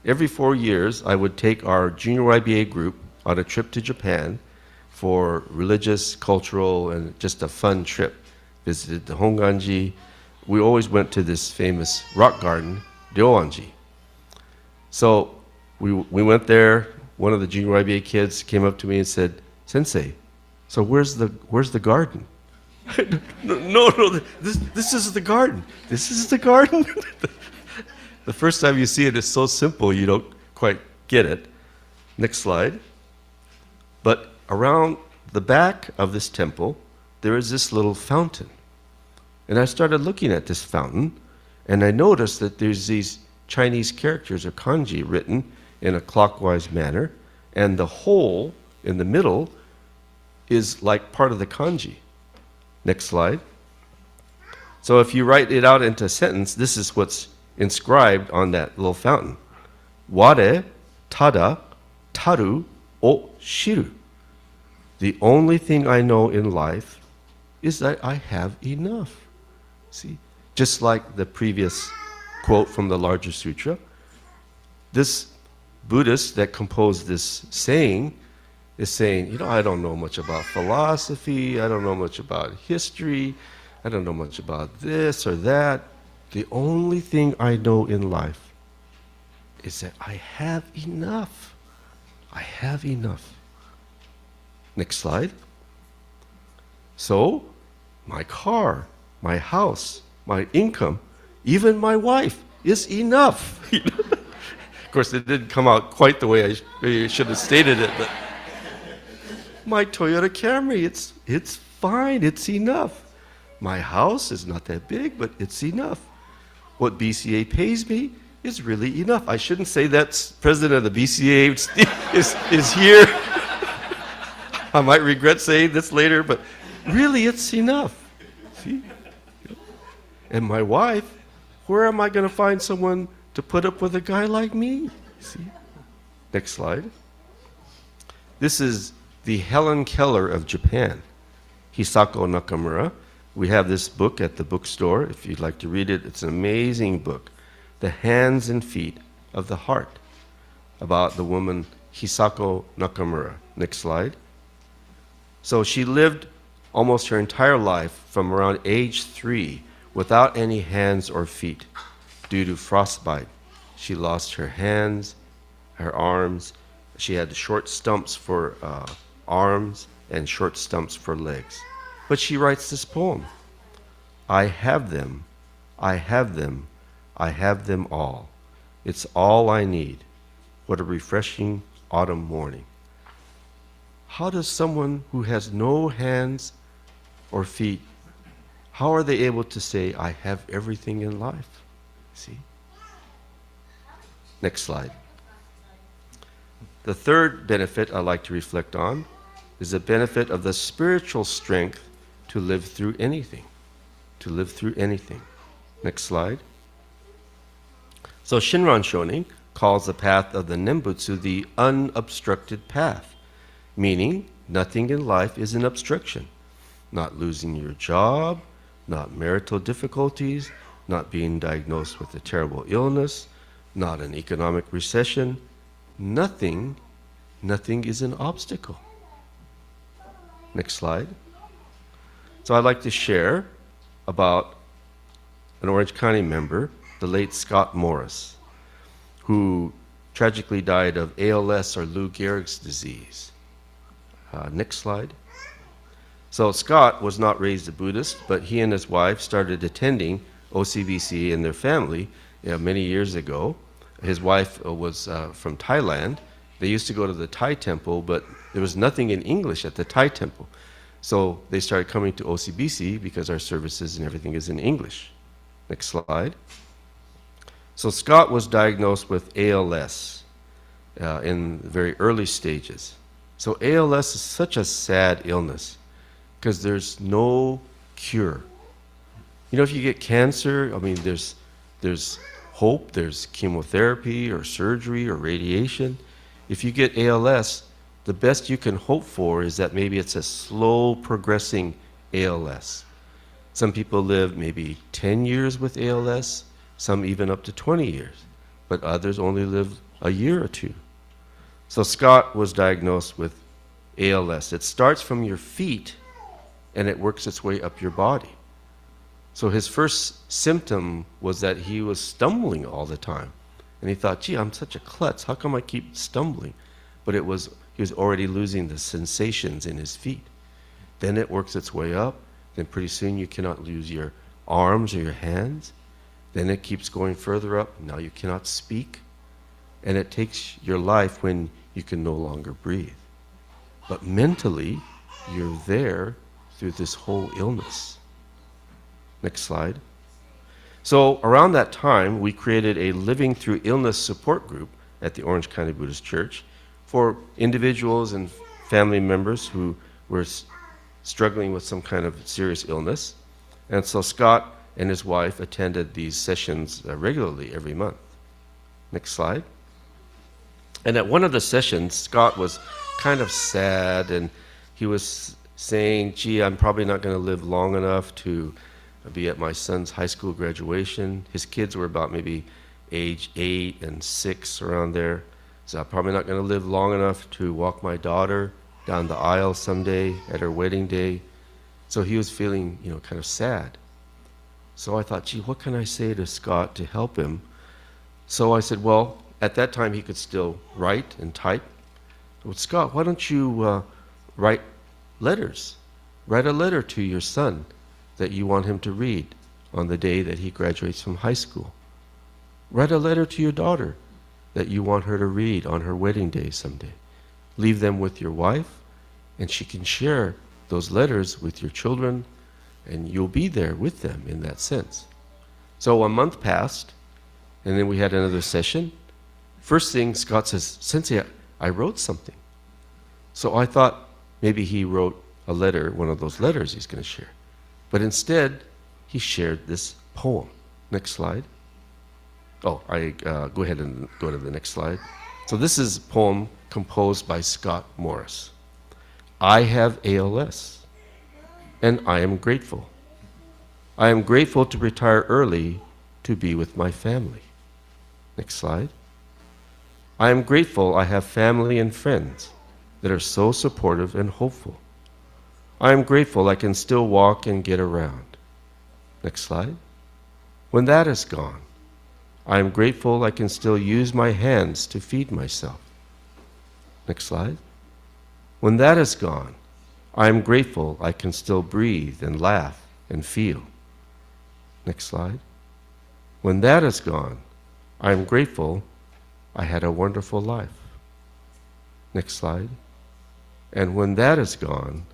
Every 4 years, I would take our junior YBA group on a trip to Japan for religious, cultural, and just a fun trip. Visited the Honganji. We always went to this famous rock garden, Ryoanji. So we went there. One of the junior YBA kids came up to me and said, "Sensei, so where's the garden?" No, this is the garden. This is the garden. The first time you see it, it's so simple you don't quite get it. Next slide. But around the back of this temple, there is this little fountain. And I started looking at this fountain, and I noticed that there's these Chinese characters or kanji written in a clockwise manner, and the hole in the middle is like part of the kanji. Next slide. So if you write it out into a sentence, this is what's inscribed on that little fountain. Ware tada taru o shiru. The only thing I know in life is that I have enough. See? Just like the previous quote from the larger sutra, this Buddhist that composed this saying is saying, I don't know much about philosophy, I don't know much about history, I don't know much about this or that. The only thing I know in life is that I have enough. I have enough. Next slide. So, my car, my house, my income, even my wife is enough. Of course, it didn't come out quite the way I should have stated it, but my Toyota Camry, it's fine, it's enough. My house is not that big, but it's enough. What BCA pays me is really enough. I shouldn't say that president of the BCA is here. I might regret saying this later, but really it's enough. See? And my wife, where am I going to find someone to put up with a guy like me? See? Next slide. This is the Helen Keller of Japan, Hisako Nakamura. We have this book at the bookstore. If you'd like to read it, it's an amazing book. The Hands and Feet of the Heart, about the woman Hisako Nakamura. Next slide. So she lived almost her entire life from around age 3 without any hands or feet due to frostbite. She lost her hands, her arms. She had short stumps for arms and short stumps for legs. But she writes this poem. I have them, I have them, I have them all. It's all I need. What a refreshing autumn morning. How does someone who has no hands or feet, how are they able to say, I have everything in life? See? Next slide. The third benefit I'd like to reflect on is the benefit of the spiritual strength to live through anything. To live through anything. Next slide. So Shinran Shonin calls the path of the Nembutsu the unobstructed path, meaning nothing in life is an obstruction. Not losing your job, not marital difficulties, not being diagnosed with a terrible illness, not an economic recession. Nothing is an obstacle. Next slide. So I'd like to share about an Orange County member, the late Scott Morris, who tragically died of ALS or Lou Gehrig's disease. Next slide. So Scott was not raised a Buddhist, but he and his wife started attending OCBC and their family many years ago. His wife was from Thailand. They used to go to the Thai temple, but there was nothing in English at the Thai temple. So they started coming to OCBC because our services and everything is in English. Next slide. So Scott was diagnosed with ALS in very early stages. So ALS is such a sad illness because there's no cure. If you get cancer, there's hope, there's chemotherapy or surgery or radiation. If you get ALS, the best you can hope for is that maybe it's a slow progressing ALS. Some people live maybe 10 years with ALS, some even up to 20 years, but others only live a year or two. So Scott was diagnosed with ALS. It starts from your feet and it works its way up your body. So his first symptom was that he was stumbling all the time. And he thought, gee, I'm such a klutz. How come I keep stumbling? But he was already losing the sensations in his feet. Then it works its way up. Then pretty soon you cannot use your arms or your hands. Then it keeps going further up. Now you cannot speak. And it takes your life when you can no longer breathe. But mentally, you're there through this whole illness. Next slide. So around that time, we created a Living Through Illness support group at the Orange County Buddhist Church for individuals and family members who were struggling with some kind of serious illness. And so Scott and his wife attended these sessions regularly every month. Next slide. And at one of the sessions, Scott was kind of sad, and he was saying, gee, I'm probably not going to live long enough to be at my son's high school graduation. His kids were about maybe age 8 and 6, around there. So I'm probably not going to live long enough to walk my daughter down the aisle someday at her wedding day. So he was feeling, kind of sad. So I thought, gee, what can I say to Scott to help him? So I said, well, at that time he could still write and type. Well, Scott, why don't you write letters? Write a letter to your son that you want him to read on the day that he graduates from high school. Write a letter to your daughter that you want her to read on her wedding day someday. Leave them with your wife, and she can share those letters with your children, and you'll be there with them in that sense. So a month passed, and then we had another session. First thing, Scott says, Sensei, I wrote something. So I thought maybe he wrote a letter, one of those letters he's going to share. But instead, he shared this poem. Next slide. Oh, go ahead and go to the next slide. So this is a poem composed by Scott Morris. I have ALS, and I am grateful. I am grateful to retire early to be with my family. Next slide. I am grateful I have family and friends that are so supportive and hopeful. I am grateful I can still walk and get around. Next slide. When that is gone, I am grateful I can still use my hands to feed myself. Next slide. When that is gone, I am grateful I can still breathe and laugh and feel. Next slide. When that is gone, I am grateful I had a wonderful life. Next slide. And when that is gone,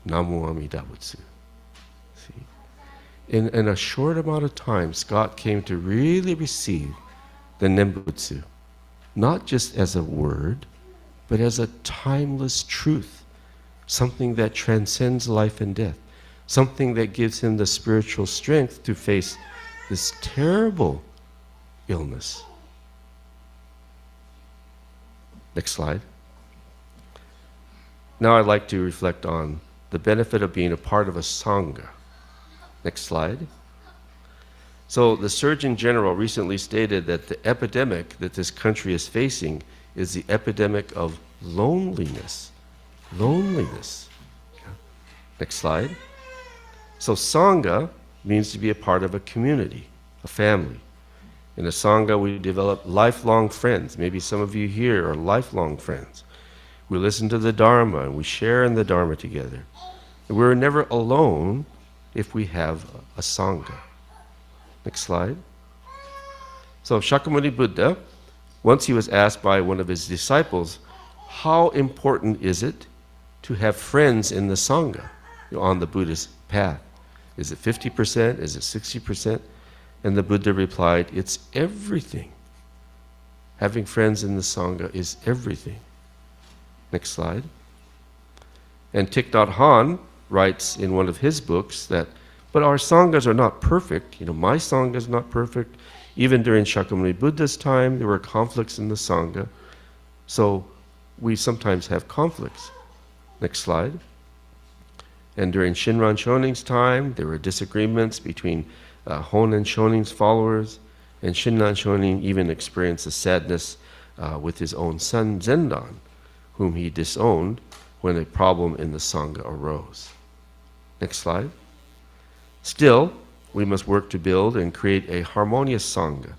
Namu Amida Butsu. See? In a short amount of time, Scott came to really receive the Nembutsu, not just as a word, but as a timeless truth, something that transcends life and death, something that gives him the spiritual strength to face this terrible illness. Next slide. Now I'd like to reflect on the benefit of being a part of a Sangha. Next slide. So the Surgeon General recently stated that the epidemic that this country is facing is the epidemic of loneliness. Loneliness. Next slide. So Sangha means to be a part of a community, a family. In a Sangha, we develop lifelong friends. Maybe some of you here are lifelong friends. We listen to the Dharma and we share in the Dharma together. And we're never alone if we have a Sangha. Next slide. So Shakyamuni Buddha, once he was asked by one of his disciples, how important is it to have friends in the Sangha on the Buddhist path? Is it 50%? Is it 60%? And the Buddha replied, it's everything. Having friends in the Sangha is everything. Next slide. And Thich Nhat Hanh writes in one of his books that, but our Sanghas are not perfect. My Sangha is not perfect. Even during Shakyamuni Buddha's time, there were conflicts in the Sangha. So we sometimes have conflicts. Next slide. And during Shinran Shonin's time, there were disagreements between Honen Shonin's followers, and Shinran Shonin even experienced a sadness with his own son Zendan, whom he disowned when a problem in the Sangha arose. Next slide. Still, we must work to build and create a harmonious Sangha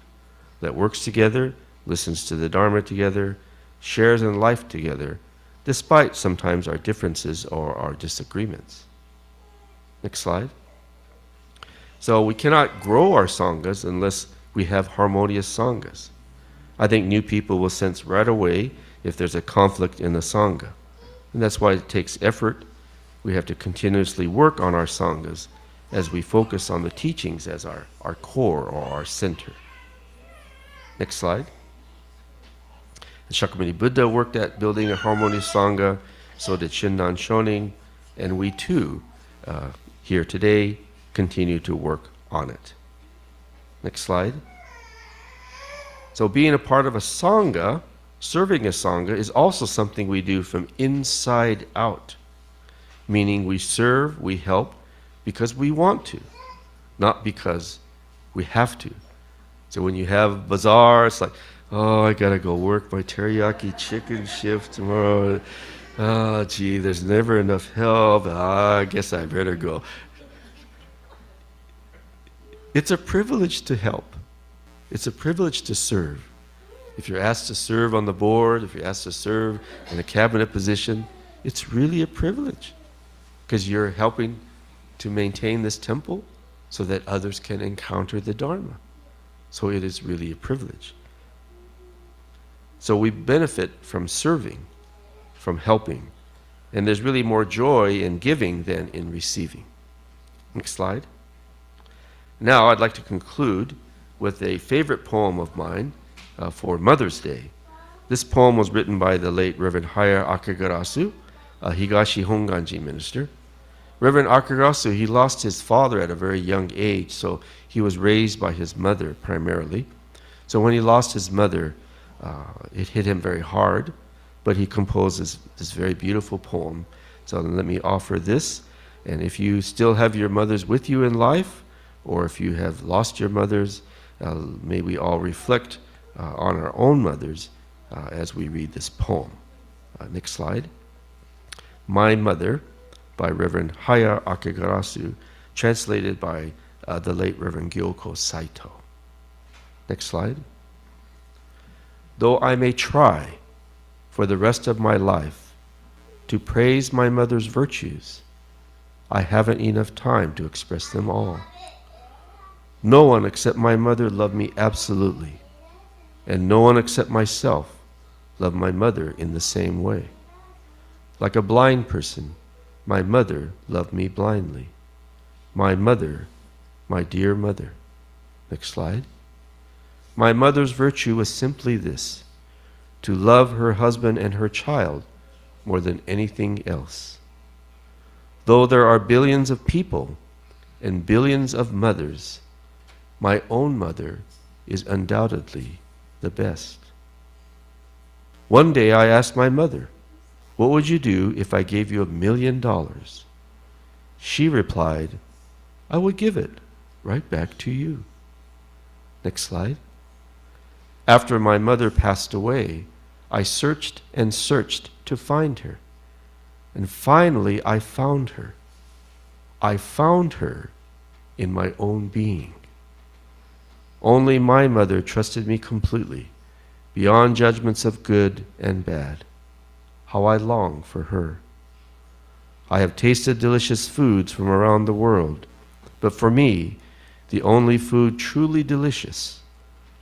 that works together, listens to the Dharma together, shares in life together, despite sometimes our differences or our disagreements. Next slide. So we cannot grow our Sanghas unless we have harmonious Sanghas. I think new people will sense right away if there's a conflict in the Sangha. And that's why it takes effort. We have to continuously work on our Sanghas as we focus on the teachings as our core or our center. Next slide. The Shakyamuni Buddha worked at building a harmonious Sangha, so did Shinran Shonin, and we too, here today, continue to work on it. Next slide. So being a part of a Sangha, serving a Sangha, is also something we do from inside out. Meaning we serve, we help, because we want to, not because we have to. So when you have bazaar, it's like, oh, I gotta go work my teriyaki chicken shift tomorrow. Oh, gee, there's never enough help. I guess I better go. It's a privilege to help. It's a privilege to serve. If you're asked to serve on the board, if you're asked to serve in a cabinet position, it's really a privilege because you're helping to maintain this temple so that others can encounter the Dharma. So it is really a privilege. So we benefit from serving, from helping, and there's really more joy in giving than in receiving. Next slide. Now I'd like to conclude with a favorite poem of mine for Mother's Day. This poem was written by the late Reverend Haya Akagarasu, a Higashi Honganji minister. Reverend Akagarasu, he lost his father at a very young age, so he was raised by his mother primarily. So when he lost his mother, it hit him very hard, but he composed this very beautiful poem. So let me offer this, and if you still have your mothers with you in life, or if you have lost your mothers, may we all reflect on our own mothers as we read this poem. Next slide. My Mother by Reverend Haya Akagarasu, translated by the late Reverend Gyoko Saito. Next slide. Though I may try for the rest of my life to praise my mother's virtues, I haven't enough time to express them all. No one except my mother loved me absolutely, and no one except myself loved my mother in the same way. Like a blind person, my mother loved me blindly. My mother, my dear mother. Next slide. My mother's virtue was simply this: to love her husband and her child more than anything else. Though there are billions of people and billions of mothers, my own mother is undoubtedly the best. One day I asked my mother, "What would you do if I gave you $1 million?" She replied, "I would give it right back to you." Next slide. After my mother passed away, I searched and searched to find her. And finally I found her. I found her in my own being. Only my mother trusted me completely, beyond judgments of good and bad. How I long for her. I have tasted delicious foods from around the world, but for me, the only food truly delicious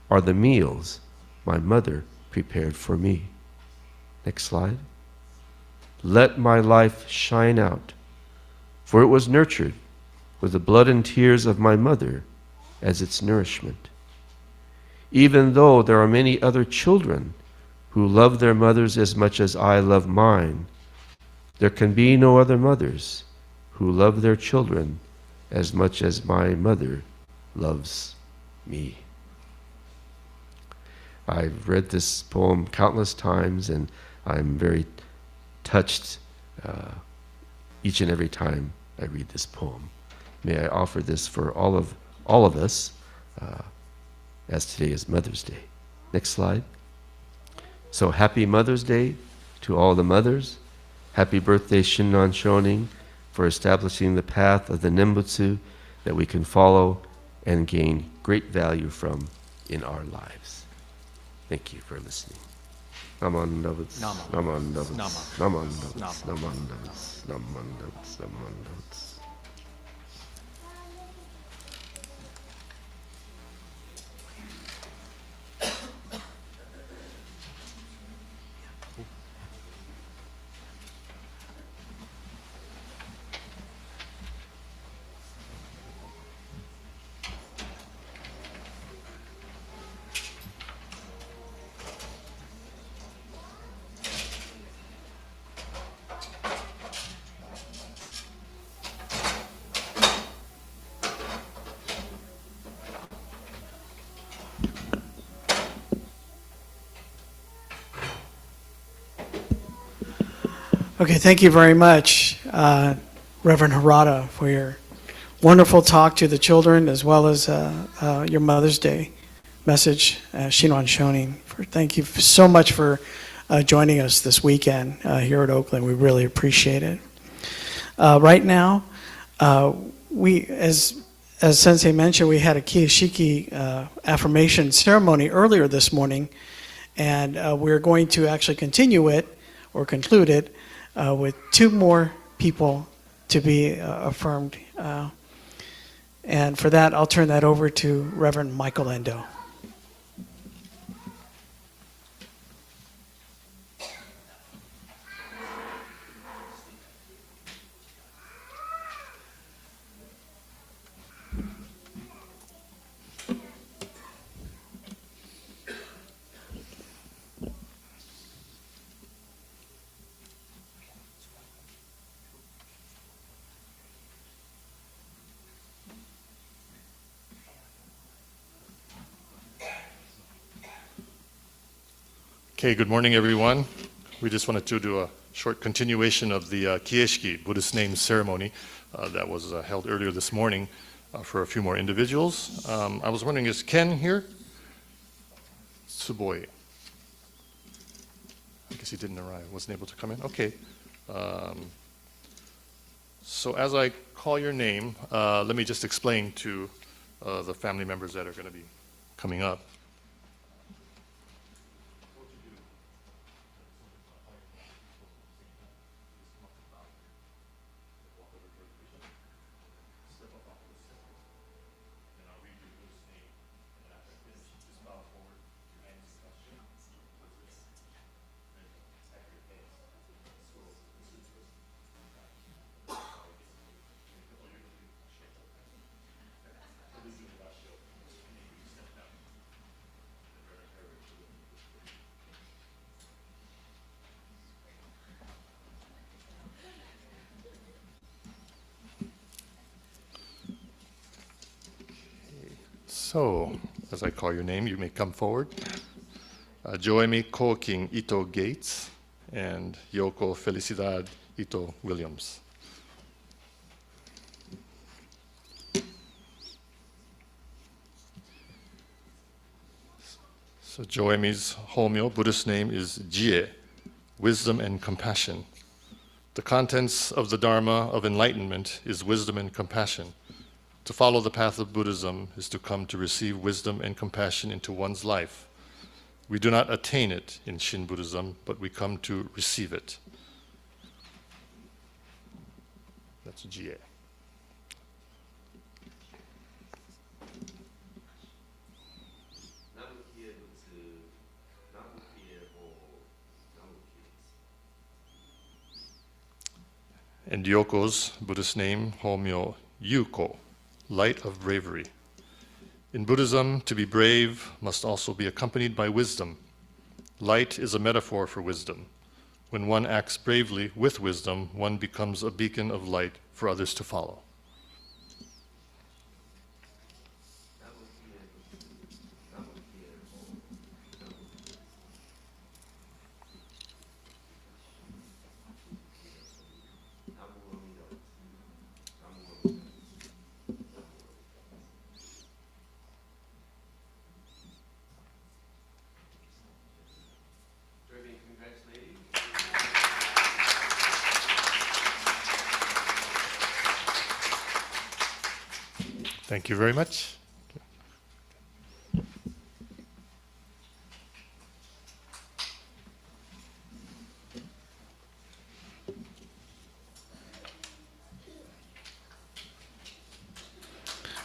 are the meals my mother prepared for me. Next slide. Let my life shine out, for it was nurtured with the blood and tears of my mother as its nourishment. Even though there are many other children who love their mothers as much as I love mine, there can be no other mothers who love their children as much as my mother loves me. I've read this poem countless times, and I'm very touched each and every time I read this poem. May I offer this for all of us, as today is Mother's Day. Next slide. So happy Mother's Day to all the mothers. Happy birthday, Shinran Shonin, for establishing the path of the Nembutsu that we can follow and gain great value from in our lives. Thank you for listening. Naman Davits, Naman Davits, Naman Davits, Naman Davits, Naman Davits, Naman Davits. Okay, thank you very much, Reverend Harada, for your wonderful talk to the children, as well as your Mother's Day message, Shinran Shonin. Thank you so much for joining us this weekend here at Oakland. We really appreciate it. Right now, as Sensei mentioned, we had a Kieshiki Affirmation ceremony earlier this morning, and we're going to actually continue it or conclude it with two more people to be affirmed. And for that, I'll turn that over to Reverend Michael Endo. Okay, good morning, everyone. We just wanted to do a short continuation of the Kieshiki, Buddhist name ceremony that was held earlier this morning for a few more individuals. I was wondering, is Ken here? Tsuboi. I guess he didn't arrive, wasn't able to come in. Okay. So as I call your name, let me just explain to the family members that are going to be coming up. So, as I call your name, you may come forward. Joemi Koking Ito Gates and Yoko Felicidad Ito Williams. So Joemi's Homyo Buddhist name is Jie, wisdom and compassion. The contents of the Dharma of enlightenment is wisdom and compassion. To follow the path of Buddhism is to come to receive wisdom and compassion into one's life. We do not attain it in Shin Buddhism, but we come to receive it. That's Jie. And Yoko's Buddhist name, Homyo Yuko, light of bravery. In Buddhism, to be brave must also be accompanied by wisdom. Light is a metaphor for wisdom. When one acts bravely with wisdom, one becomes a beacon of light for others to follow. Thank you very much.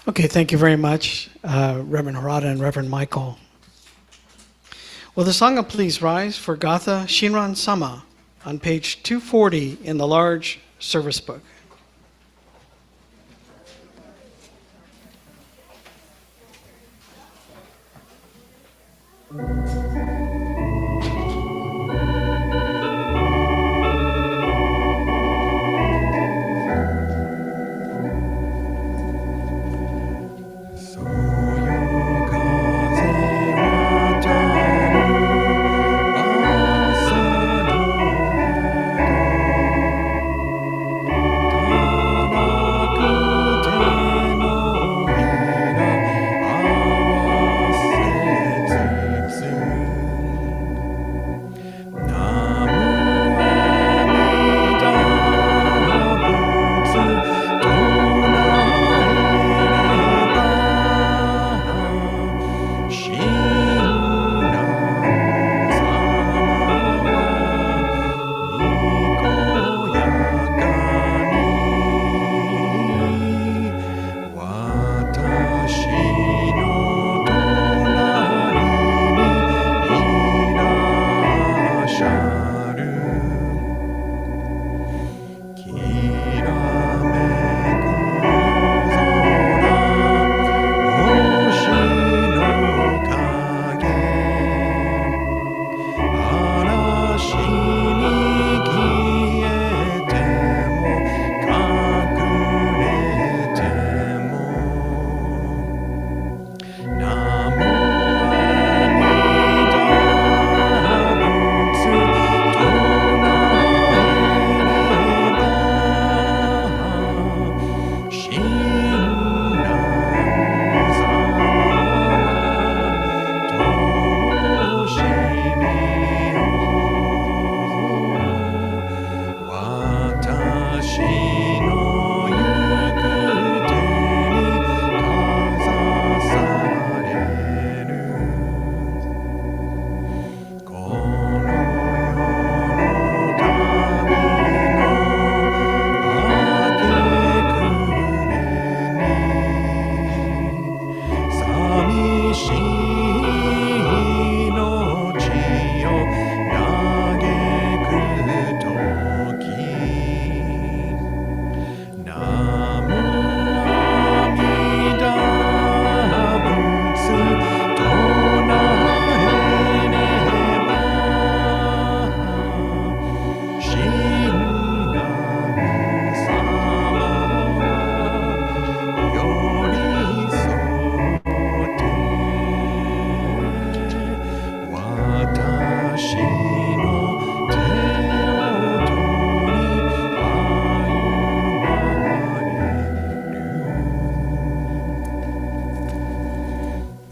Okay, thank you very much, Reverend Harada and Reverend Michael. Will the Sangha please rise for Gatha Shinran Sama on page 240 in the large service book.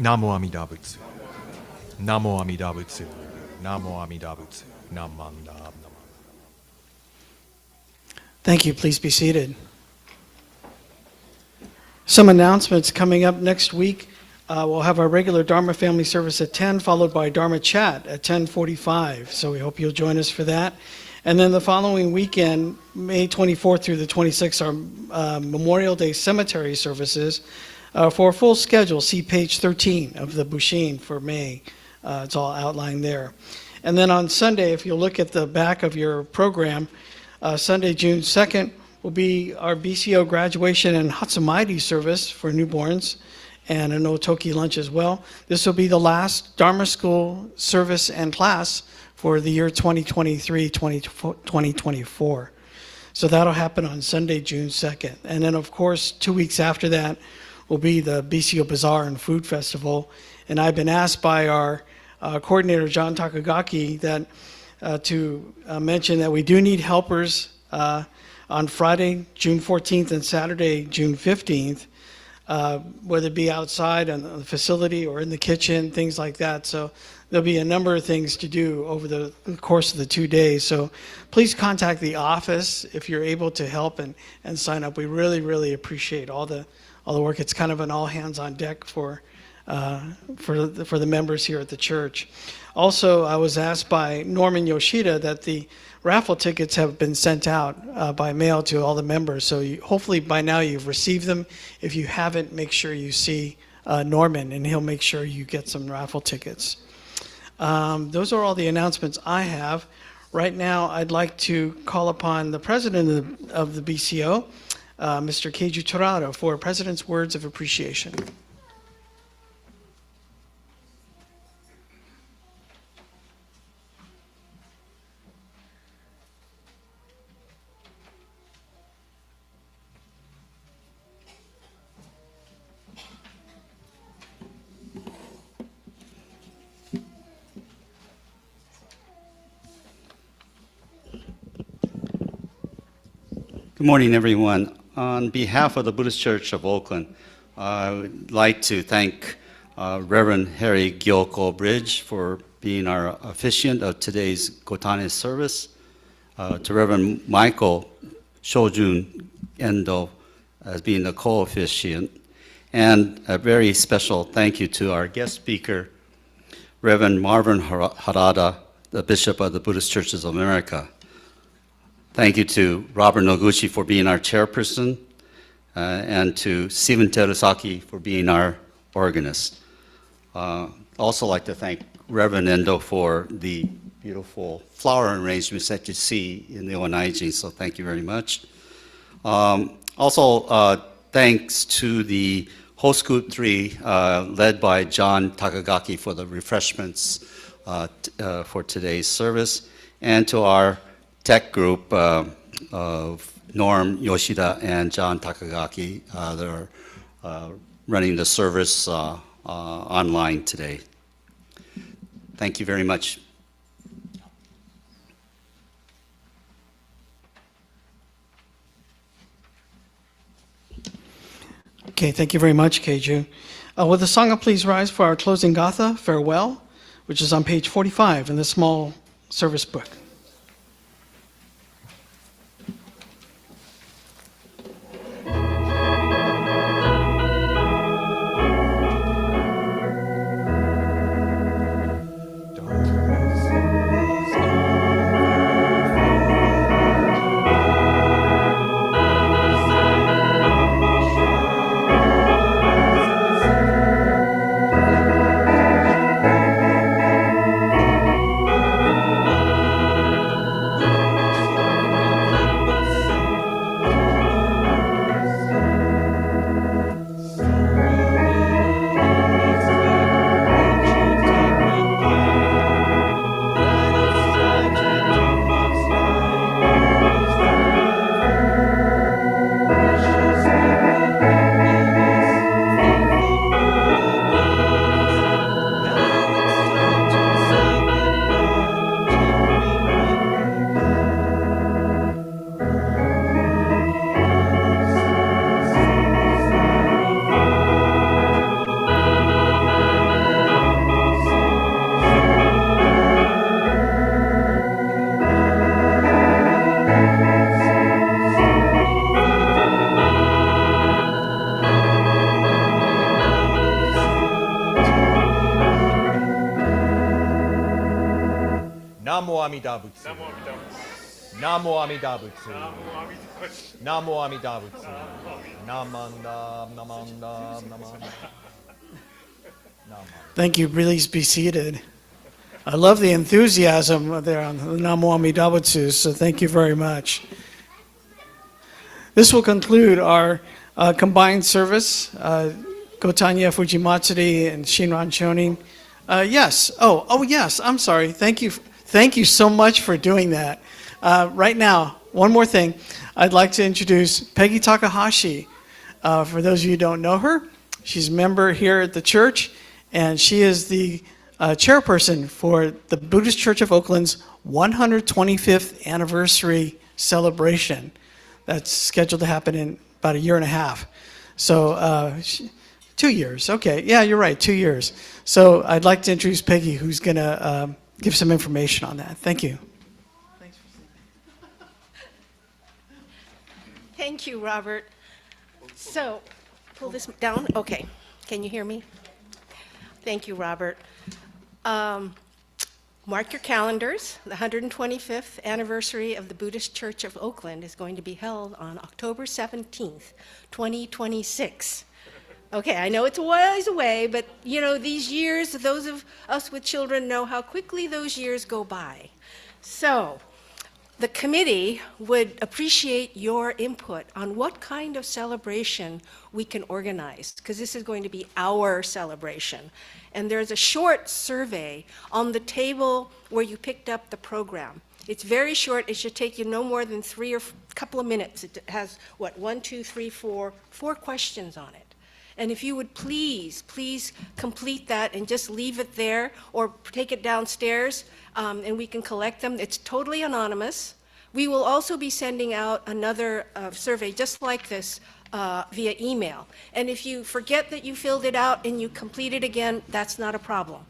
Namo Amida Butsu. Namo Amida Butsu. Namo Amida Butsu. Namanda. Thank you. Please be seated. Some announcements coming up next week. We'll have our regular Dharma family service at 10, followed by Dharma chat at 10:45. So we hope you'll join us for that. And then the following weekend, May 24th through the 26th, are Memorial Day cemetery services. For a full schedule, see page 13 of the Bushin for May. It's all outlined there. And then on Sunday, if you look at the back of your program, Sunday, June 2nd, will be our BCO graduation and Hatsumairi service for newborns, and an Otoki lunch as well. This will be the last Dharma School service and class for the year 2023-2024. So that'll happen on Sunday, June 2nd. And then, of course, 2 weeks after that will be the BCO Bazaar and Food Festival. And I've been asked by our coordinator, John Takagaki, that to mention that we do need helpers on Friday, June 14th, and Saturday, June 15th, whether it be outside on the facility or in the kitchen, things like that. So there'll be a number of things to do over the course of the 2 days. So please contact the office if you're able to help and sign up. We really, really appreciate all the all the work. It's kind of an all hands on deck for the members here at the church. Also, I was asked by Norman Yoshida that the raffle tickets have been sent out by mail to all the members. So hopefully by now you've received them. If you haven't, make sure you see Norman, and he'll make sure you get some raffle tickets. Those are all the announcements I have. Right now, I'd like to call upon the president of the BCO, Mr. Keiju Torado, for President's words of appreciation. Good morning, everyone. On behalf of the Buddhist Church of Oakland, I would like to thank Reverend Harry Gyoko Bridge for being our officiant of today's Gotan-e service, to Reverend Michael Shojun Endo as being the co-officiant, and a very special thank you to our guest speaker, Reverend Marvin Harada, the Bishop of the Buddhist Churches of America. Thank you to Robert Noguchi for being our chairperson, and to Stephen Terasaki for being our organist. Also like to thank Reverend Endo for the beautiful flower arrangements that you see in the Onaiji, so thank you very much. Also, thanks to the host group 3, led by John Takagaki, for the refreshments for today's service, and to our tech group of Norm Yoshida and John Takagaki that are running the service online today. Thank you very much. Okay, thank you very much, Keiju. Will the Sangha please rise for our closing Gatha, Farewell, which is on page 45 in the small service book. Namo Amida Butsu. Namo Amida Butsu. Namo Amida Butsu. Namanda, namanda, namanda. Thank you. Please be seated. I love the enthusiasm there on the Namo Amida Butsu, so thank you very much. This will conclude our combined service, Gotan-e Fujimatsuri and Shinran Shonin. Yes. Oh, yes. I'm sorry. Thank you. Thank you so much for doing that. Right now, one more thing. I'd like to introduce Peggy Takahashi. For those of you who don't know her, she's a member here at the church, and she is the chairperson for the Buddhist Church of Oakland's 125th anniversary celebration. That's scheduled to happen in about a year and a half. So 2 years. Okay. Yeah, you're right. 2 years. So I'd like to introduce Peggy, who's going to give some information on that. Thank you. Thank you, Robert. So, pull this down? Okay. Can you hear me? Thank you, Robert. Mark your calendars. The 125th anniversary of the Buddhist Church of Oakland is going to be held on October 17th, 2026. Okay, I know it's a ways away, but you know, these years, those of us with children know how quickly those years go by. So, the committee would appreciate your input on what kind of celebration we can organize, because this is going to be our celebration. And there's a short survey on the table where you picked up the program. It's very short. It should take you no more than a couple of minutes. It has, what, 4 questions on it. And if you would please complete that and just leave it there or take it downstairs and we can collect them. It's totally anonymous. We will also be sending out another survey just like this via email. And if you forget that you filled it out and you complete it again, that's not a problem.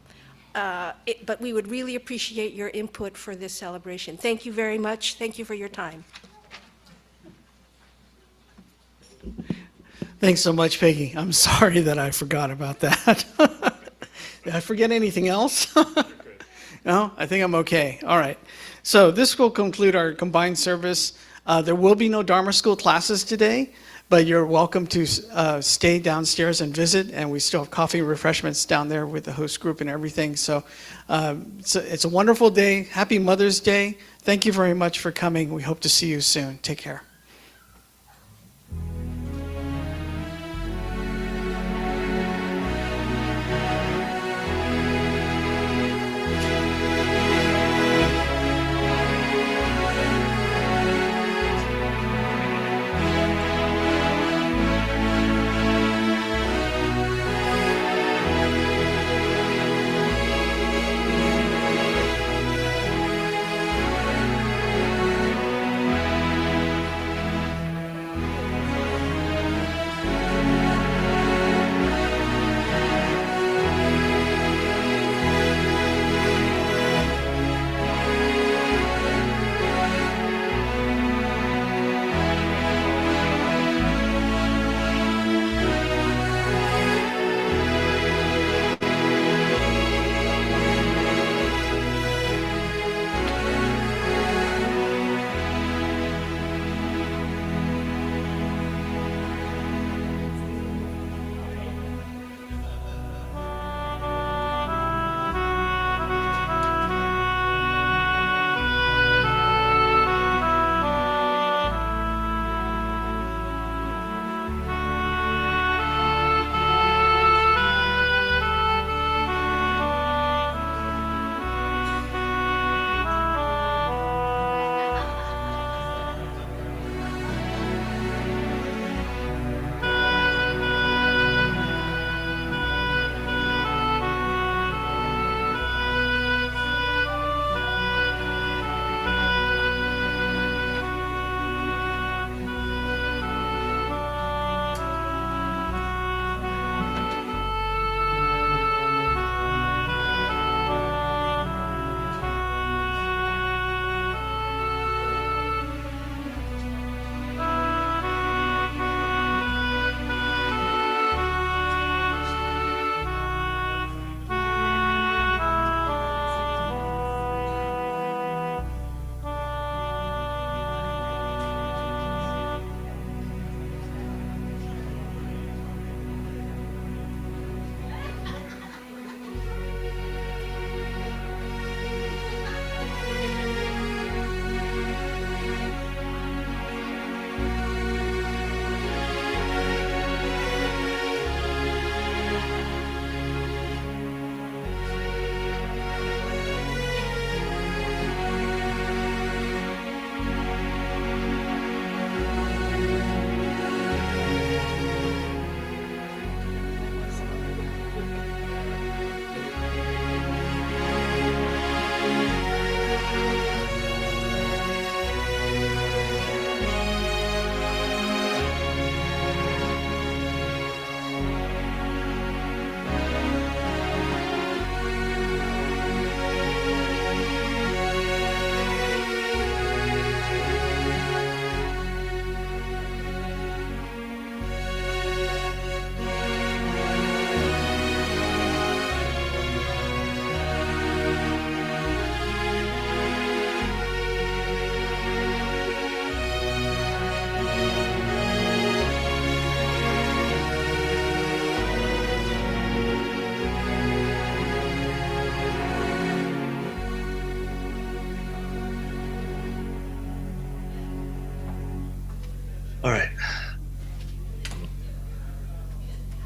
But we would really appreciate your input for this celebration. Thank you very much. Thank you for your time. Thanks so much, Peggy. I'm sorry that I forgot about that. Did I forget anything else? No, I think I'm okay. All right. So this will conclude our combined service. There will be no Dharma School classes today, but you're welcome to stay downstairs and visit, and we still have coffee and refreshments down there with the host group and everything. So it's a wonderful day. Happy Mother's Day. Thank you very much for coming. We hope to see you soon. Take care.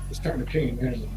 It's kind of came in.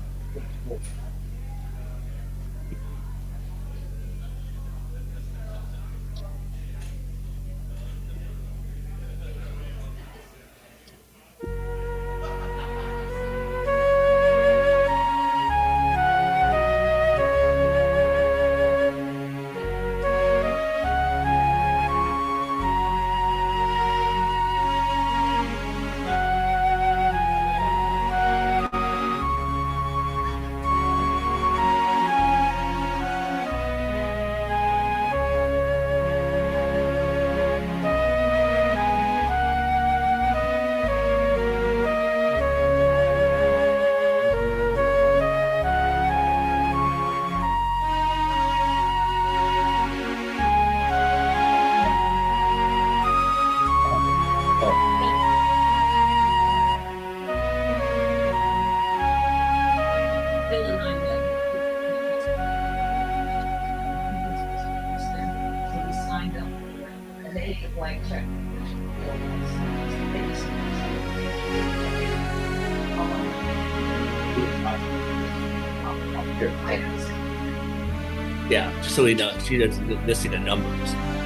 Yeah, just so we know, she doesn't missing the numbers.